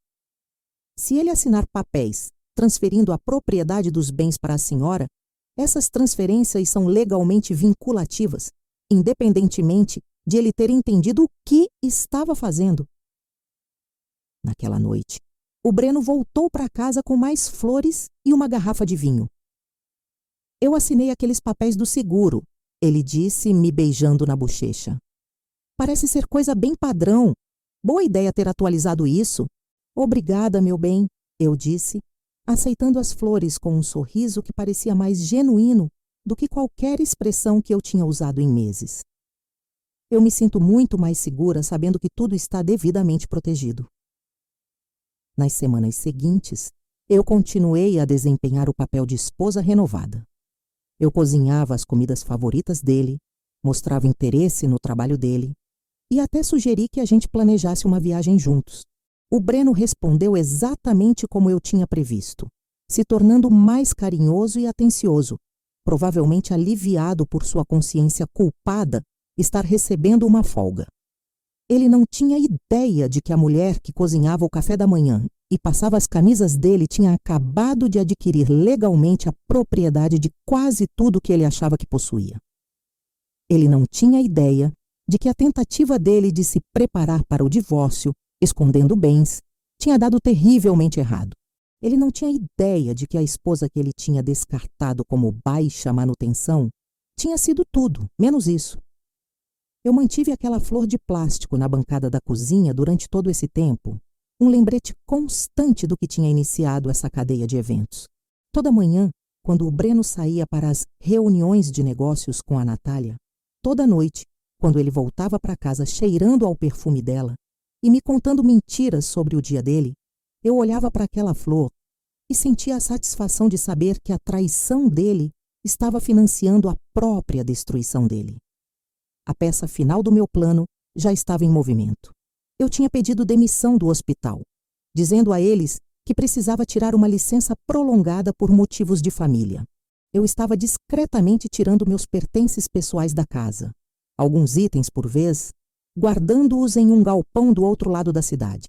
Se ele assinar papéis transferindo a propriedade dos bens para a senhora, essas transferências são legalmente vinculativas, independentemente de ele ter entendido o que estava fazendo. Naquela noite, o Breno voltou para casa com mais flores e uma garrafa de vinho. Eu assinei aqueles papéis do seguro, ele disse, me beijando na bochecha. Parece ser coisa bem padrão. Boa ideia ter atualizado isso. Obrigada, meu bem, eu disse, aceitando as flores com um sorriso que parecia mais genuíno do que qualquer expressão que eu tinha usado em meses. Eu me sinto muito mais segura sabendo que tudo está devidamente protegido. Nas semanas seguintes, eu continuei a desempenhar o papel de esposa renovada. Eu cozinhava as comidas favoritas dele, mostrava interesse no trabalho dele e até sugeri que a gente planejasse uma viagem juntos. O Breno respondeu exatamente como eu tinha previsto, se tornando mais carinhoso e atencioso, provavelmente aliviado por sua consciência culpada estar recebendo uma folga. Ele não tinha ideia de que a mulher que cozinhava o café da manhã e passava as camisas dele tinha acabado de adquirir legalmente a propriedade de quase tudo que ele achava que possuía. Ele não tinha ideia de que a tentativa dele de se preparar para o divórcio, escondendo bens, tinha dado terrivelmente errado. Ele não tinha ideia de que a esposa que ele tinha descartado como baixa manutenção tinha sido tudo, menos isso. Eu mantive aquela flor de plástico na bancada da cozinha durante todo esse tempo, um lembrete constante do que tinha iniciado essa cadeia de eventos. Toda manhã, quando o Breno saía para as reuniões de negócios com a Natália, toda noite, quando ele voltava para casa cheirando ao perfume dela e me contando mentiras sobre o dia dele, eu olhava para aquela flor e sentia a satisfação de saber que a traição dele estava financiando a própria destruição dele. A peça final do meu plano já estava em movimento. Eu tinha pedido demissão do hospital, dizendo a eles que precisava tirar uma licença prolongada por motivos de família. Eu estava discretamente tirando meus pertences pessoais da casa, alguns itens por vez, guardando-os em um galpão do outro lado da cidade.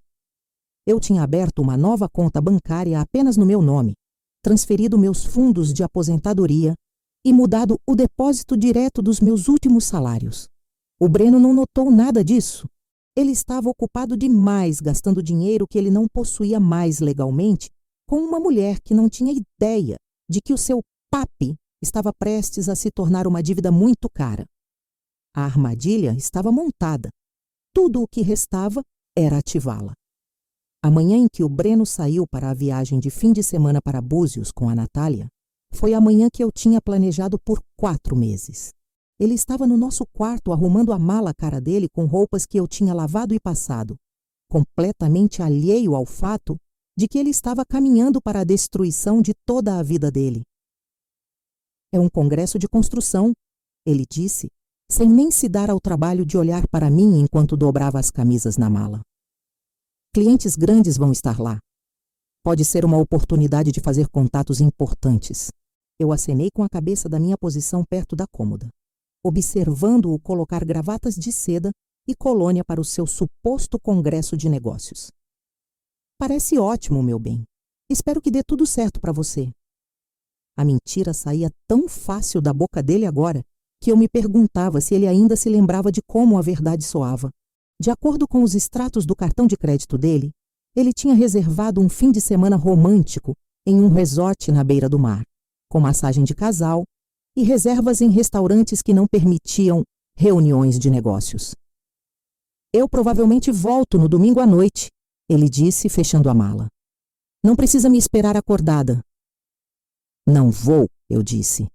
Eu tinha aberto uma nova conta bancária apenas no meu nome, transferido meus fundos de aposentadoria e mudado o depósito direto dos meus últimos salários. O Breno não notou nada disso. Ele estava ocupado demais gastando dinheiro que ele não possuía mais legalmente com uma mulher que não tinha ideia de que o seu papi estava prestes a se tornar uma dívida muito cara. A armadilha estava montada. Tudo o que restava era ativá-la. A manhã em que o Breno saiu para a viagem de fim de semana para Búzios com a Natália, foi a manhã que eu tinha planejado por 4 meses. Ele estava no nosso quarto arrumando a mala cara dele com roupas que eu tinha lavado e passado, completamente alheio ao fato de que ele estava caminhando para a destruição de toda a vida dele. É um congresso de construção, ele disse, sem nem se dar ao trabalho de olhar para mim enquanto dobrava as camisas na mala. Clientes grandes vão estar lá. Pode ser uma oportunidade de fazer contatos importantes. Eu acenei com a cabeça da minha posição perto da cômoda, observando-o colocar gravatas de seda e colônia para o seu suposto congresso de negócios. Parece ótimo, meu bem. Espero que dê tudo certo para você. A mentira saía tão fácil da boca dele agora que eu me perguntava se ele ainda se lembrava de como a verdade soava. De acordo com os extratos do cartão de crédito dele, ele tinha reservado um fim de semana romântico em um resort na beira do mar, com massagem de casal e reservas em restaurantes que não permitiam reuniões de negócios. Eu provavelmente volto no domingo à noite, ele disse, fechando a mala. Não precisa me esperar acordada. Não vou, eu disse.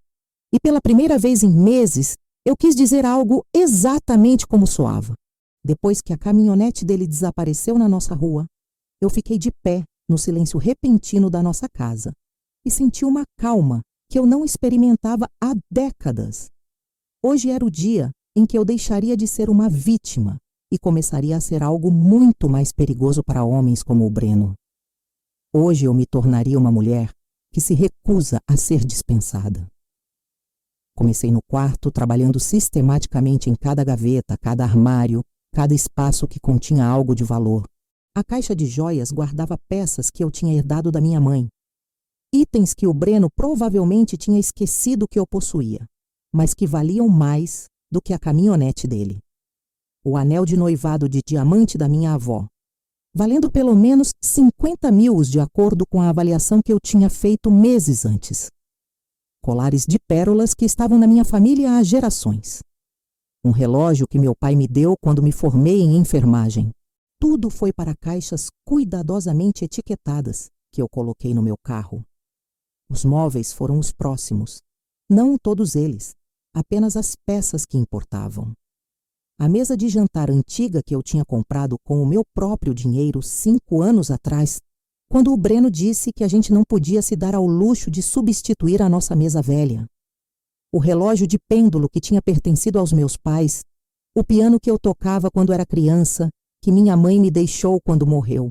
E pela primeira vez em meses, eu quis dizer algo exatamente como soava. Depois que a caminhonete dele desapareceu na nossa rua, eu fiquei de pé no silêncio repentino da nossa casa e senti uma calma que eu não experimentava há décadas. Hoje era o dia em que eu deixaria de ser uma vítima e começaria a ser algo muito mais perigoso para homens como o Breno. Hoje eu me tornaria uma mulher que se recusa a ser dispensada. Comecei no quarto, trabalhando sistematicamente em cada gaveta, cada armário, cada espaço que continha algo de valor. A caixa de joias guardava peças que eu tinha herdado da minha mãe. Itens que o Breno provavelmente tinha esquecido que eu possuía, mas que valiam mais do que a caminhonete dele. O anel de noivado de diamante da minha avó, valendo pelo menos 50 mil de acordo com a avaliação que eu tinha feito meses antes. Colares de pérolas que estavam na minha família há gerações. Um relógio que meu pai me deu quando me formei em enfermagem. Tudo foi para caixas cuidadosamente etiquetadas que eu coloquei no meu carro. Os móveis foram os próximos. Não todos eles, apenas as peças que importavam. A mesa de jantar antiga que eu tinha comprado com o meu próprio dinheiro 5 anos atrás, quando o Breno disse que a gente não podia se dar ao luxo de substituir a nossa mesa velha. O relógio de pêndulo que tinha pertencido aos meus pais, o piano que eu tocava quando era criança, que minha mãe me deixou quando morreu.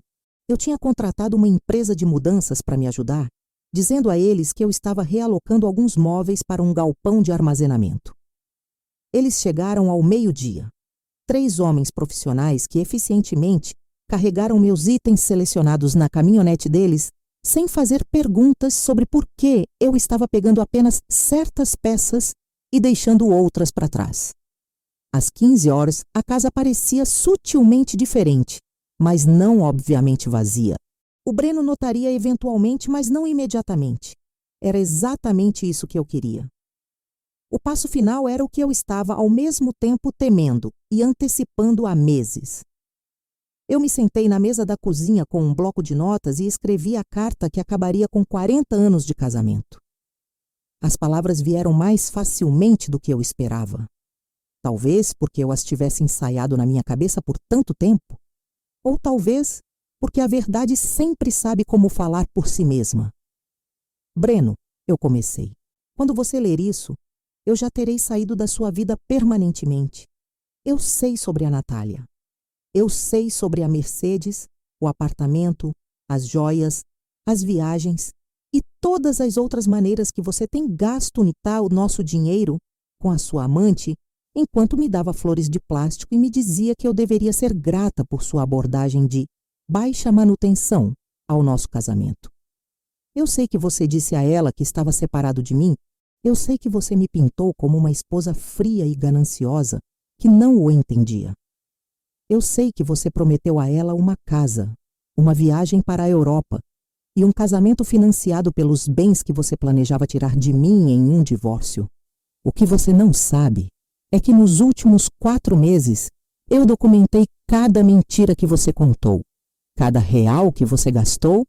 Eu tinha contratado uma empresa de mudanças para me ajudar, dizendo a eles que eu estava realocando alguns móveis para um galpão de armazenamento. Eles chegaram ao meio-dia. 3 homens profissionais que eficientemente carregaram meus itens selecionados na caminhonete deles sem fazer perguntas sobre por que eu estava pegando apenas certas peças e deixando outras para trás. Às 15 horas, a casa parecia sutilmente diferente, mas não obviamente vazia. O Breno notaria eventualmente, mas não imediatamente. Era exatamente isso que eu queria. O passo final era o que eu estava ao mesmo tempo temendo e antecipando há meses. Eu me sentei na mesa da cozinha com um bloco de notas e escrevi a carta que acabaria com 40 anos de casamento. As palavras vieram mais facilmente do que eu esperava. Talvez porque eu as tivesse ensaiado na minha cabeça por tanto tempo, ou talvez porque a verdade sempre sabe como falar por si mesma. Breno, eu comecei, quando você ler isso, eu já terei saído da sua vida permanentemente. Eu sei sobre a Natália. Eu sei sobre a Mercedes, o apartamento, as joias, as viagens e todas as outras maneiras que você tem gasto o nosso dinheiro com a sua amante, enquanto me dava flores de plástico e me dizia que eu deveria ser grata por sua abordagem de baixa manutenção ao nosso casamento. Eu sei que você disse a ela que estava separado de mim. Eu sei que você me pintou como uma esposa fria e gananciosa que não o entendia. Eu sei que você prometeu a ela uma casa, uma viagem para a Europa e um casamento financiado pelos bens que você planejava tirar de mim em um divórcio. O que você não sabe é que nos últimos 4 meses eu documentei cada mentira que você contou, cada real que você gastou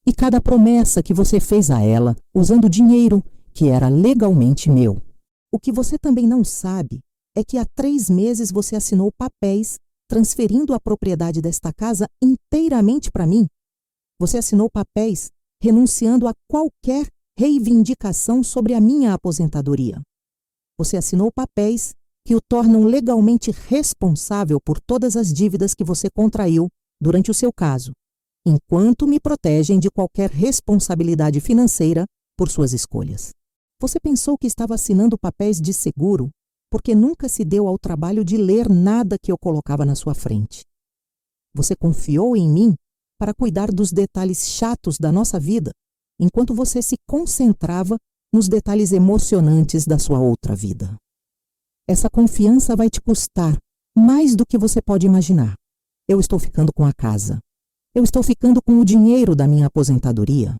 e cada promessa que você fez a ela usando dinheiro que era legalmente meu. O que você também não sabe é que há 3 meses você assinou papéis transferindo a propriedade desta casa inteiramente para mim. Você assinou papéis renunciando a qualquer reivindicação sobre a minha aposentadoria. Você assinou papéis que o tornam legalmente responsável por todas as dívidas que você contraiu durante o seu caso, enquanto me protegem de qualquer responsabilidade financeira por suas escolhas. Você pensou que estava assinando papéis de seguro porque nunca se deu ao trabalho de ler nada que eu colocava na sua frente. Você confiou em mim para cuidar dos detalhes chatos da nossa vida, enquanto você se concentrava nos detalhes emocionantes da sua outra vida. Essa confiança vai te custar mais do que você pode imaginar. Eu estou ficando com a casa. Eu estou ficando com o dinheiro da minha aposentadoria.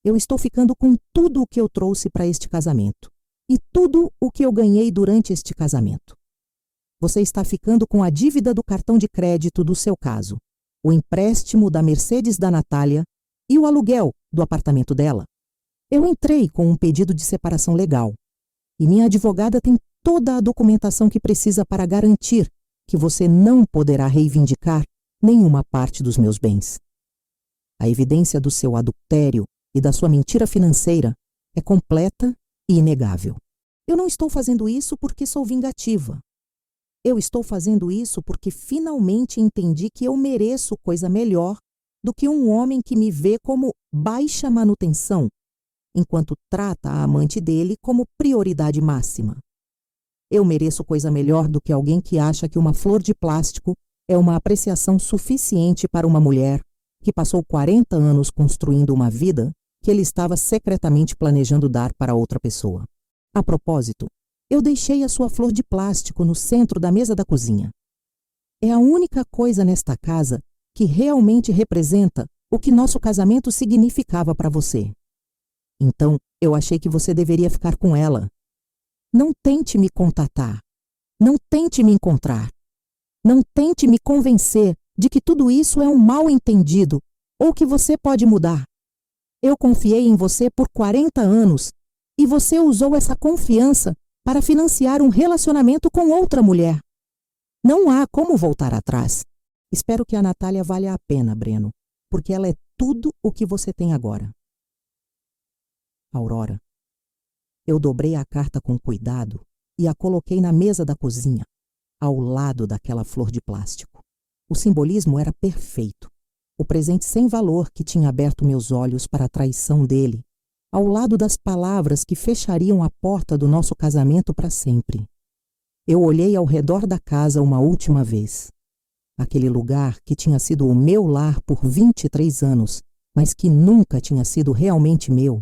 Eu estou ficando com tudo o que eu trouxe para este casamento e tudo o que eu ganhei durante este casamento. Você está ficando com a dívida do cartão de crédito do seu caso, o empréstimo da Mercedes da Natália e o aluguel do apartamento dela. Eu entrei com um pedido de separação legal e minha advogada tem toda a documentação que precisa para garantir que você não poderá reivindicar nenhuma parte dos meus bens. A evidência do seu adultério e da sua mentira financeira é completa e inegável. Eu não estou fazendo isso porque sou vingativa. Eu estou fazendo isso porque finalmente entendi que eu mereço coisa melhor do que um homem que me vê como baixa manutenção, enquanto trata a amante dele como prioridade máxima. Eu mereço coisa melhor do que alguém que acha que uma flor de plástico é uma apreciação suficiente para uma mulher que passou 40 anos construindo uma vida que ele estava secretamente planejando dar para outra pessoa. A propósito, eu deixei a sua flor de plástico no centro da mesa da cozinha. É a única coisa nesta casa que realmente representa o que nosso casamento significava para você. Então, eu achei que você deveria ficar com ela. Não tente me contatar. Não tente me encontrar. Não tente me convencer de que tudo isso é um mal-entendido ou que você pode mudar. Eu confiei em você por 40 anos e você usou essa confiança para financiar um relacionamento com outra mulher. Não há como voltar atrás. Espero que a Natália valha a pena, Breno, porque ela é tudo o que você tem agora. Aurora. Eu dobrei a carta com cuidado e a coloquei na mesa da cozinha, ao lado daquela flor de plástico. O simbolismo era perfeito. O presente sem valor que tinha aberto meus olhos para a traição dele, ao lado das palavras que fechariam a porta do nosso casamento para sempre. Eu olhei ao redor da casa uma última vez. Aquele lugar que tinha sido o meu lar por 23 anos, mas que nunca tinha sido realmente meu.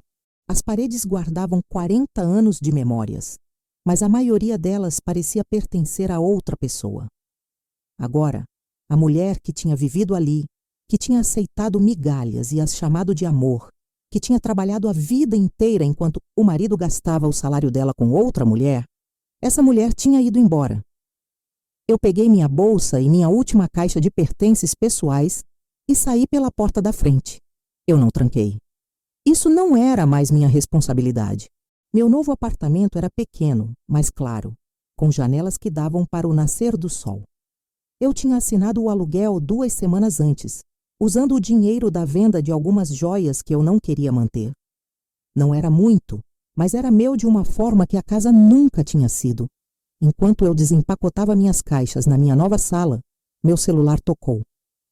As paredes guardavam 40 anos de memórias, mas a maioria delas parecia pertencer a outra pessoa. Agora, a mulher que tinha vivido ali, que tinha aceitado migalhas e as chamado de amor, que tinha trabalhado a vida inteira enquanto o marido gastava o salário dela com outra mulher, essa mulher tinha ido embora. Eu peguei minha bolsa e minha última caixa de pertences pessoais e saí pela porta da frente. Eu não tranquei. Isso não era mais minha responsabilidade. Meu novo apartamento era pequeno, mas claro, com janelas que davam para o nascer do sol. Eu tinha assinado o aluguel 2 semanas antes, usando o dinheiro da venda de algumas joias que eu não queria manter. Não era muito, mas era meu de uma forma que a casa nunca tinha sido. Enquanto eu desempacotava minhas caixas na minha nova sala, meu celular tocou.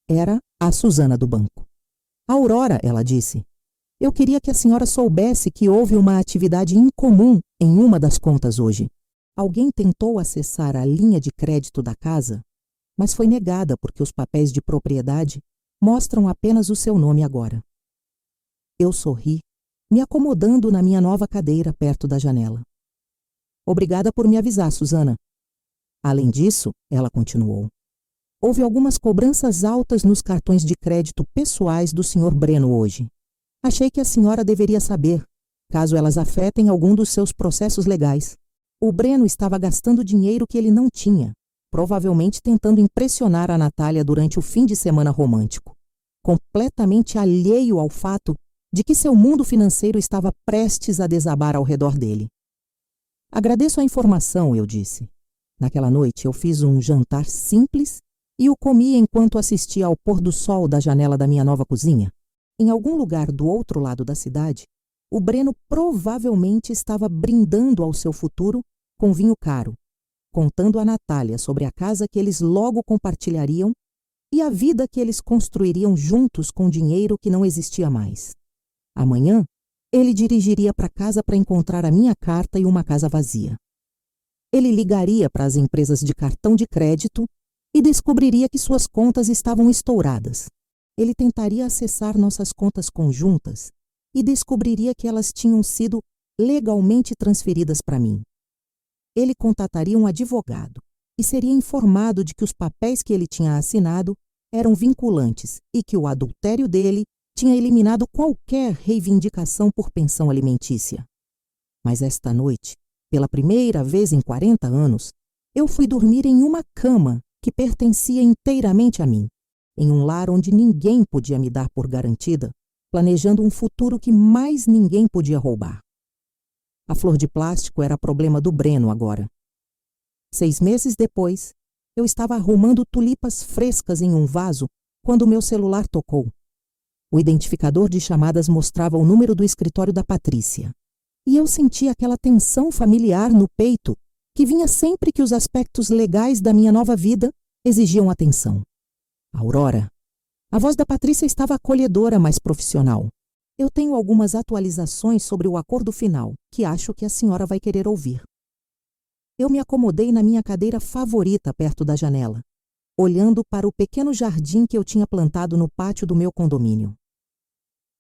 Era a Susana do banco. Aurora, ela disse. Eu queria que a senhora soubesse que houve uma atividade incomum em uma das contas hoje. Alguém tentou acessar a linha de crédito da casa, mas foi negada porque os papéis de propriedade mostram apenas o seu nome agora. Eu sorri, me acomodando na minha nova cadeira perto da janela. Obrigada por me avisar, Susana. Além disso, ela continuou, houve algumas cobranças altas nos cartões de crédito pessoais do Sr. Breno hoje. Achei que a senhora deveria saber, caso elas afetem algum dos seus processos legais. O Breno estava gastando dinheiro que ele não tinha, provavelmente tentando impressionar a Natália durante o fim de semana romântico, completamente alheio ao fato de que seu mundo financeiro estava prestes a desabar ao redor dele. Agradeço a informação, eu disse. Naquela noite eu fiz um jantar simples e o comi enquanto assistia ao pôr do sol da janela da minha nova cozinha. Em algum lugar do outro lado da cidade, o Breno provavelmente estava brindando ao seu futuro com vinho caro, contando a Natália sobre a casa que eles logo compartilhariam e a vida que eles construiriam juntos com dinheiro que não existia mais. Amanhã, ele dirigiria para casa para encontrar a minha carta e uma casa vazia. Ele ligaria para as empresas de cartão de crédito e descobriria que suas contas estavam estouradas. ele tentaria acessar nossas contas conjuntas e descobriria que elas tinham sido legalmente transferidas para mim. Ele contataria um advogado e seria informado de que os papéis que ele tinha assinado eram vinculantes e que o adultério dele tinha eliminado qualquer reivindicação por pensão alimentícia. Mas esta noite, pela primeira vez em 40 anos, eu fui dormir em uma cama que pertencia inteiramente a mim, em um lar onde ninguém podia me dar por garantida, planejando um futuro que mais ninguém podia roubar. A flor de plástico era problema do Breno agora. 6 meses depois, eu estava arrumando tulipas frescas em um vaso quando meu celular tocou. O identificador de chamadas mostrava o número do escritório da Patrícia. E eu senti aquela tensão familiar no peito que vinha sempre que os aspectos legais da minha nova vida exigiam atenção. Aurora. A voz da Patrícia estava acolhedora, mas profissional. Eu tenho algumas atualizações sobre o acordo final, que acho que a senhora vai querer ouvir. Eu me acomodei na minha cadeira favorita perto da janela, olhando para o pequeno jardim que eu tinha plantado no pátio do meu condomínio.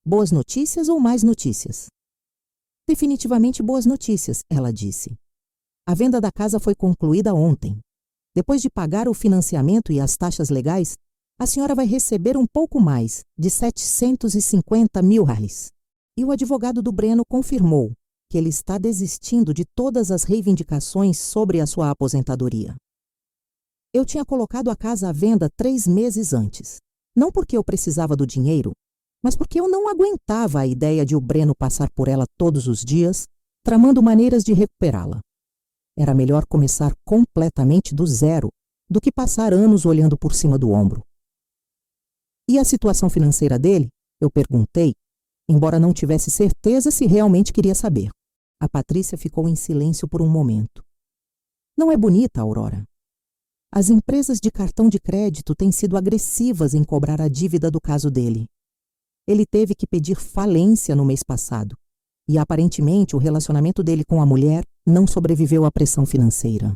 Boas notícias ou mais notícias? Definitivamente boas notícias, ela disse. A venda da casa foi concluída ontem. Depois de pagar o financiamento e as taxas legais, a senhora vai receber um pouco mais, de R$750 mil. E o advogado do Breno confirmou que ele está desistindo de todas as reivindicações sobre a sua aposentadoria. Eu tinha colocado a casa à venda 3 meses antes. Não porque eu precisava do dinheiro, mas porque eu não aguentava a ideia de o Breno passar por ela todos os dias, tramando maneiras de recuperá-la. Era melhor começar completamente do zero do que passar anos olhando por cima do ombro. E a situação financeira dele? Eu perguntei, embora não tivesse certeza se realmente queria saber. A Patrícia ficou em silêncio por um momento. Não é bonita, Aurora? As empresas de cartão de crédito têm sido agressivas em cobrar a dívida do caso dele. Ele teve que pedir falência no mês passado. E aparentemente o relacionamento dele com a mulher não sobreviveu à pressão financeira.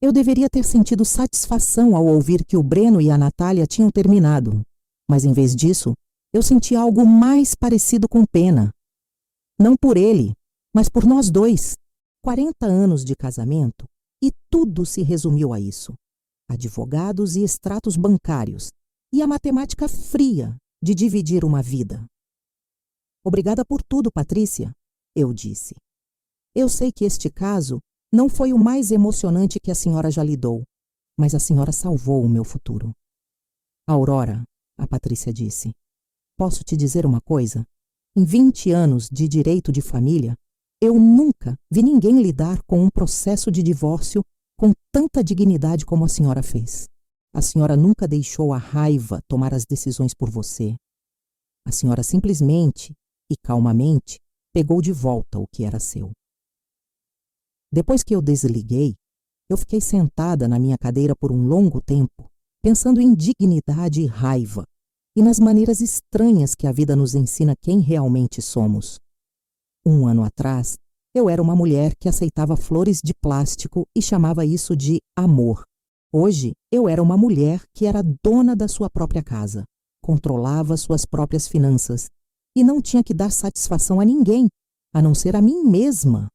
Eu deveria ter sentido satisfação ao ouvir que o Breno e a Natália tinham terminado, mas em vez disso, eu senti algo mais parecido com pena. Não por ele, mas por nós dois. 40 anos de casamento e tudo se resumiu a isso. Advogados e extratos bancários e a matemática fria de dividir uma vida. Obrigada por tudo, Patrícia, eu disse. Eu sei que este caso não foi o mais emocionante que a senhora já lidou, mas a senhora salvou o meu futuro. Aurora, a Patrícia disse, posso te dizer uma coisa? Em 20 anos de direito de família, eu nunca vi ninguém lidar com um processo de divórcio com tanta dignidade como a senhora fez. A senhora nunca deixou a raiva tomar as decisões por você. A senhora simplesmente e calmamente pegou de volta o que era seu. Depois que eu desliguei, eu fiquei sentada na minha cadeira por um longo tempo, pensando em dignidade e raiva, e nas maneiras estranhas que a vida nos ensina quem realmente somos. 1 ano atrás, eu era uma mulher que aceitava flores de plástico e chamava isso de amor. Hoje, eu era uma mulher que era dona da sua própria casa, controlava suas próprias finanças e não tinha que dar satisfação a ninguém, a não ser a mim mesma.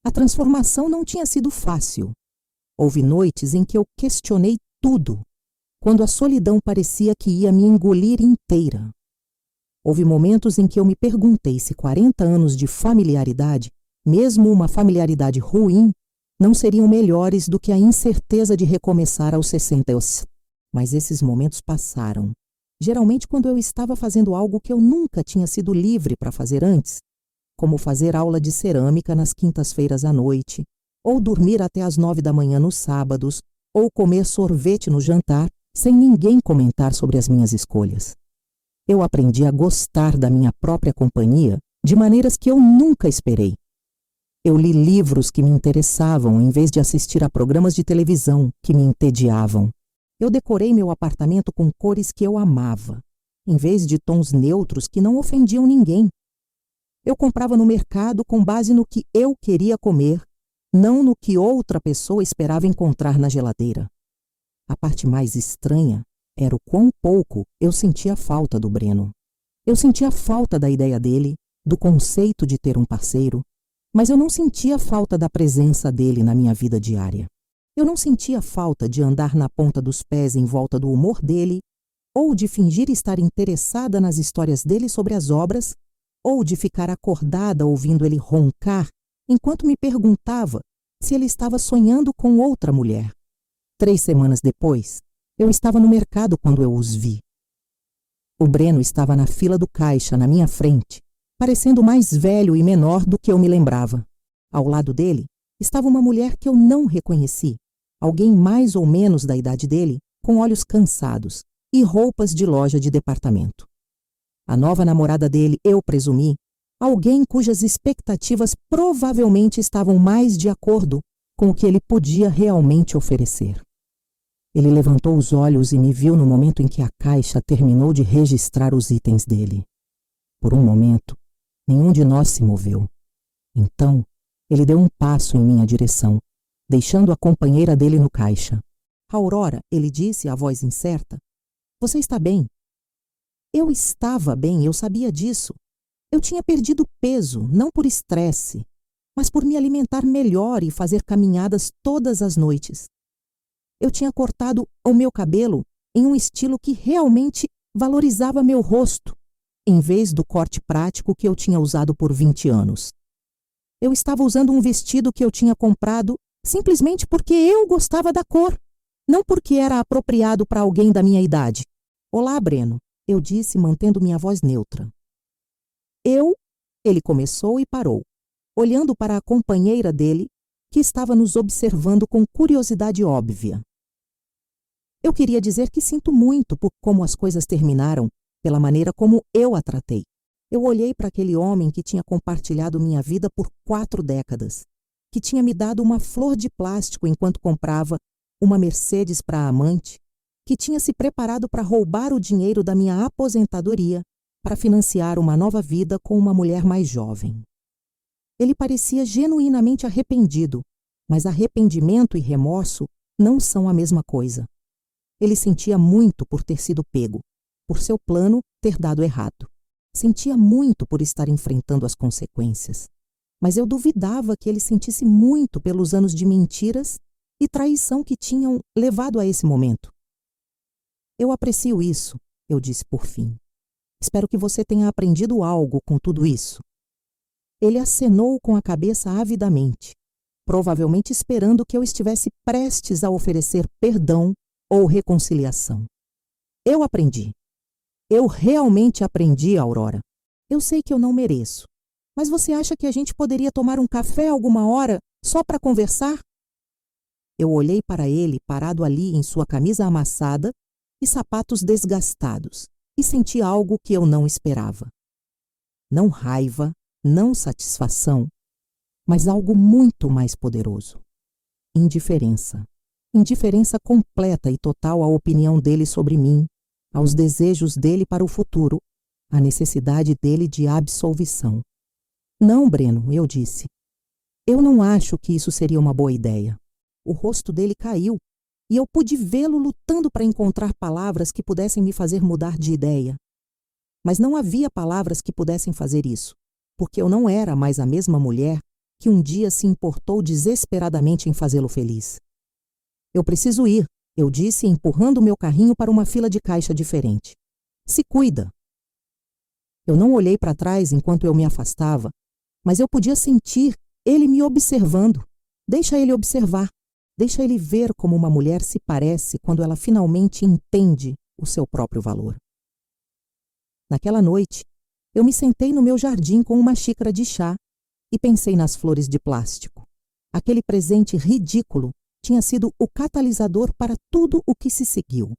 A transformação não tinha sido fácil. Houve noites em que eu questionei tudo, quando a solidão parecia que ia me engolir inteira. Houve momentos em que eu me perguntei se 40 anos de familiaridade, mesmo uma familiaridade ruim, não seriam melhores do que a incerteza de recomeçar aos 60 anos. Mas esses momentos passaram. Geralmente quando eu estava fazendo algo que eu nunca tinha sido livre para fazer antes, como fazer aula de cerâmica nas quintas-feiras à noite, ou dormir até às 9 da manhã nos sábados, ou comer sorvete no jantar, sem ninguém comentar sobre as minhas escolhas. Eu aprendi a gostar da minha própria companhia de maneiras que eu nunca esperei. Eu li livros que me interessavam em vez de assistir a programas de televisão que me entediavam. Eu decorei meu apartamento com cores que eu amava, em vez de tons neutros que não ofendiam ninguém. Eu comprava no mercado com base no que eu queria comer, não no que outra pessoa esperava encontrar na geladeira. A parte mais estranha era o quão pouco eu sentia falta do Breno. Eu sentia falta da ideia dele, do conceito de ter um parceiro, mas eu não sentia falta da presença dele na minha vida diária. Eu não sentia falta de andar na ponta dos pés em volta do humor dele, ou de fingir estar interessada nas histórias dele sobre as obras, ou de ficar acordada ouvindo ele roncar enquanto me perguntava se ele estava sonhando com outra mulher. 3 semanas depois, eu estava no mercado quando eu os vi. O Breno estava na fila do caixa, na minha frente, parecendo mais velho e menor do que eu me lembrava. Ao lado dele estava uma mulher que eu não reconheci, alguém mais ou menos da idade dele, com olhos cansados e roupas de loja de departamento. A nova namorada dele, eu presumi, alguém cujas expectativas provavelmente estavam mais de acordo com o que ele podia realmente oferecer. Ele levantou os olhos e me viu no momento em que a caixa terminou de registrar os itens dele. Por um momento, nenhum de nós se moveu. Então, ele deu um passo em minha direção, deixando a companheira dele no caixa. "Aurora", ele disse, a voz incerta, "você está bem?" Eu estava bem, eu sabia disso. Eu tinha perdido peso, não por estresse, mas por me alimentar melhor e fazer caminhadas todas as noites. Eu tinha cortado o meu cabelo em um estilo que realmente valorizava meu rosto, em vez do corte prático que eu tinha usado por 20 anos. Eu estava usando um vestido que eu tinha comprado simplesmente porque eu gostava da cor, não porque era apropriado para alguém da minha idade. "Olá, Breno", eu disse, mantendo minha voz neutra. Ele começou e parou, olhando para a companheira dele, que estava nos observando com curiosidade óbvia. Eu queria dizer que sinto muito por como as coisas terminaram, pela maneira como eu a tratei. Eu olhei para aquele homem que tinha compartilhado minha vida por 4 décadas, que tinha me dado uma flor de plástico enquanto comprava uma Mercedes para a amante, que tinha se preparado para roubar o dinheiro da minha aposentadoria para financiar uma nova vida com uma mulher mais jovem. Ele parecia genuinamente arrependido, mas arrependimento e remorso não são a mesma coisa. Ele sentia muito por ter sido pego, por seu plano ter dado errado. Sentia muito por estar enfrentando as consequências, mas eu duvidava que ele sentisse muito pelos anos de mentiras e traição que tinham levado a esse momento. "Eu aprecio isso", eu disse por fim. "Espero que você tenha aprendido algo com tudo isso." Ele acenou com a cabeça avidamente, provavelmente esperando que eu estivesse prestes a oferecer perdão ou reconciliação. "Eu aprendi. Eu realmente aprendi, Aurora. Eu sei que eu não mereço, mas você acha que a gente poderia tomar um café alguma hora só para conversar?" Eu olhei para ele parado ali em sua camisa amassada e sapatos desgastados e senti algo que eu não esperava. Não raiva, não satisfação, mas algo muito mais poderoso. Indiferença. Indiferença completa e total à opinião dele sobre mim, aos desejos dele para o futuro, à necessidade dele de absolvição. "Não, Breno", eu disse. "Eu não acho que isso seria uma boa ideia." O rosto dele caiu e eu pude vê-lo lutando para encontrar palavras que pudessem me fazer mudar de ideia. Mas não havia palavras que pudessem fazer isso, porque eu não era mais a mesma mulher que um dia se importou desesperadamente em fazê-lo feliz. "Eu preciso ir", eu disse, empurrando meu carrinho para uma fila de caixa diferente. "Se cuida." Eu não olhei para trás enquanto eu me afastava, mas eu podia sentir ele me observando. Deixa ele observar. Deixa ele ver como uma mulher se parece quando ela finalmente entende o seu próprio valor. Naquela noite, eu me sentei no meu jardim com uma xícara de chá e pensei nas flores de plástico. Aquele presente ridículo tinha sido o catalisador para tudo o que se seguiu.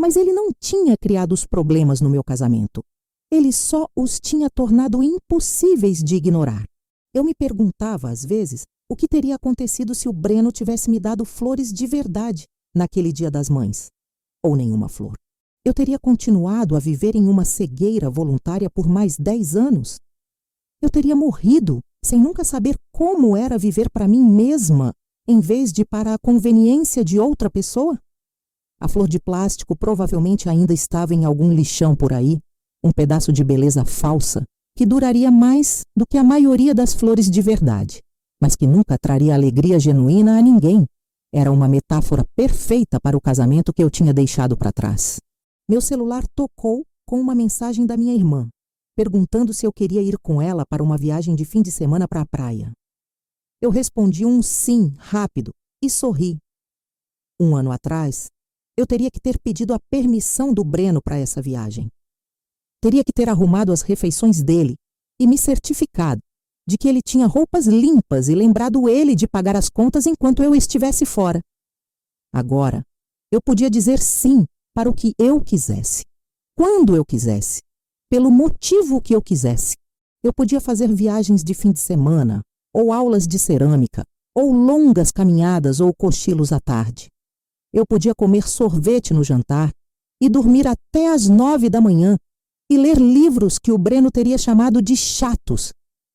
Mas ele não tinha criado os problemas no meu casamento. Ele só os tinha tornado impossíveis de ignorar. Eu me perguntava, às vezes, o que teria acontecido se o Breno tivesse me dado flores de verdade naquele Dia das Mães, ou nenhuma flor. Eu teria continuado a viver em uma cegueira voluntária por mais 10 anos? Eu teria morrido sem nunca saber como era viver para mim mesma, em vez de para a conveniência de outra pessoa? A flor de plástico provavelmente ainda estava em algum lixão por aí, um pedaço de beleza falsa, que duraria mais do que a maioria das flores de verdade, mas que nunca traria alegria genuína a ninguém. Era uma metáfora perfeita para o casamento que eu tinha deixado para trás. Meu celular tocou com uma mensagem da minha irmã, perguntando se eu queria ir com ela para uma viagem de fim de semana para a praia. Eu respondi um sim rápido e sorri. 1 ano atrás, eu teria que ter pedido a permissão do Breno para essa viagem. Teria que ter arrumado as refeições dele e me certificado de que ele tinha roupas limpas e lembrado ele de pagar as contas enquanto eu estivesse fora. Agora, eu podia dizer sim para o que eu quisesse, quando eu quisesse, pelo motivo que eu quisesse. Eu podia fazer viagens de fim de semana, ou aulas de cerâmica, ou longas caminhadas ou cochilos à tarde. Eu podia comer sorvete no jantar e dormir até às 9 da manhã e ler livros que o Breno teria chamado de chatos.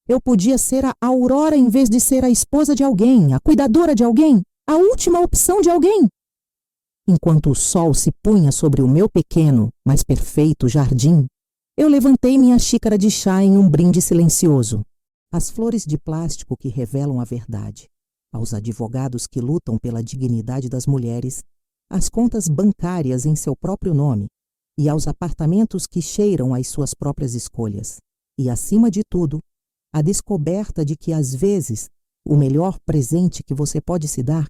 Eu podia ser a Aurora em vez de ser a esposa de alguém, a cuidadora de alguém, a última opção de alguém. Enquanto o sol se punha sobre o meu pequeno, mas perfeito jardim, eu levantei minha xícara de chá em um brinde silencioso. As flores de plástico que revelam a verdade, aos advogados que lutam pela dignidade das mulheres, às contas bancárias em seu próprio nome e aos apartamentos que cheiram às suas próprias escolhas. E, acima de tudo, a descoberta de que, às vezes, o melhor presente que você pode se dar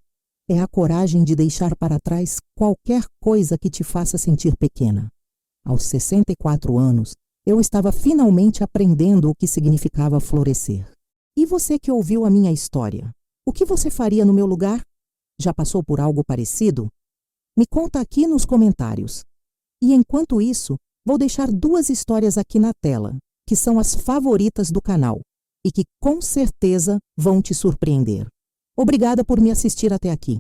é a coragem de deixar para trás qualquer coisa que te faça sentir pequena. Aos 64 anos, eu estava finalmente aprendendo o que significava florescer. E você que ouviu a minha história, o que você faria no meu lugar? Já passou por algo parecido? Me conta aqui nos comentários. E enquanto isso, vou deixar 2 histórias aqui na tela, que são as favoritas do canal e que com certeza vão te surpreender. Obrigada por me assistir até aqui.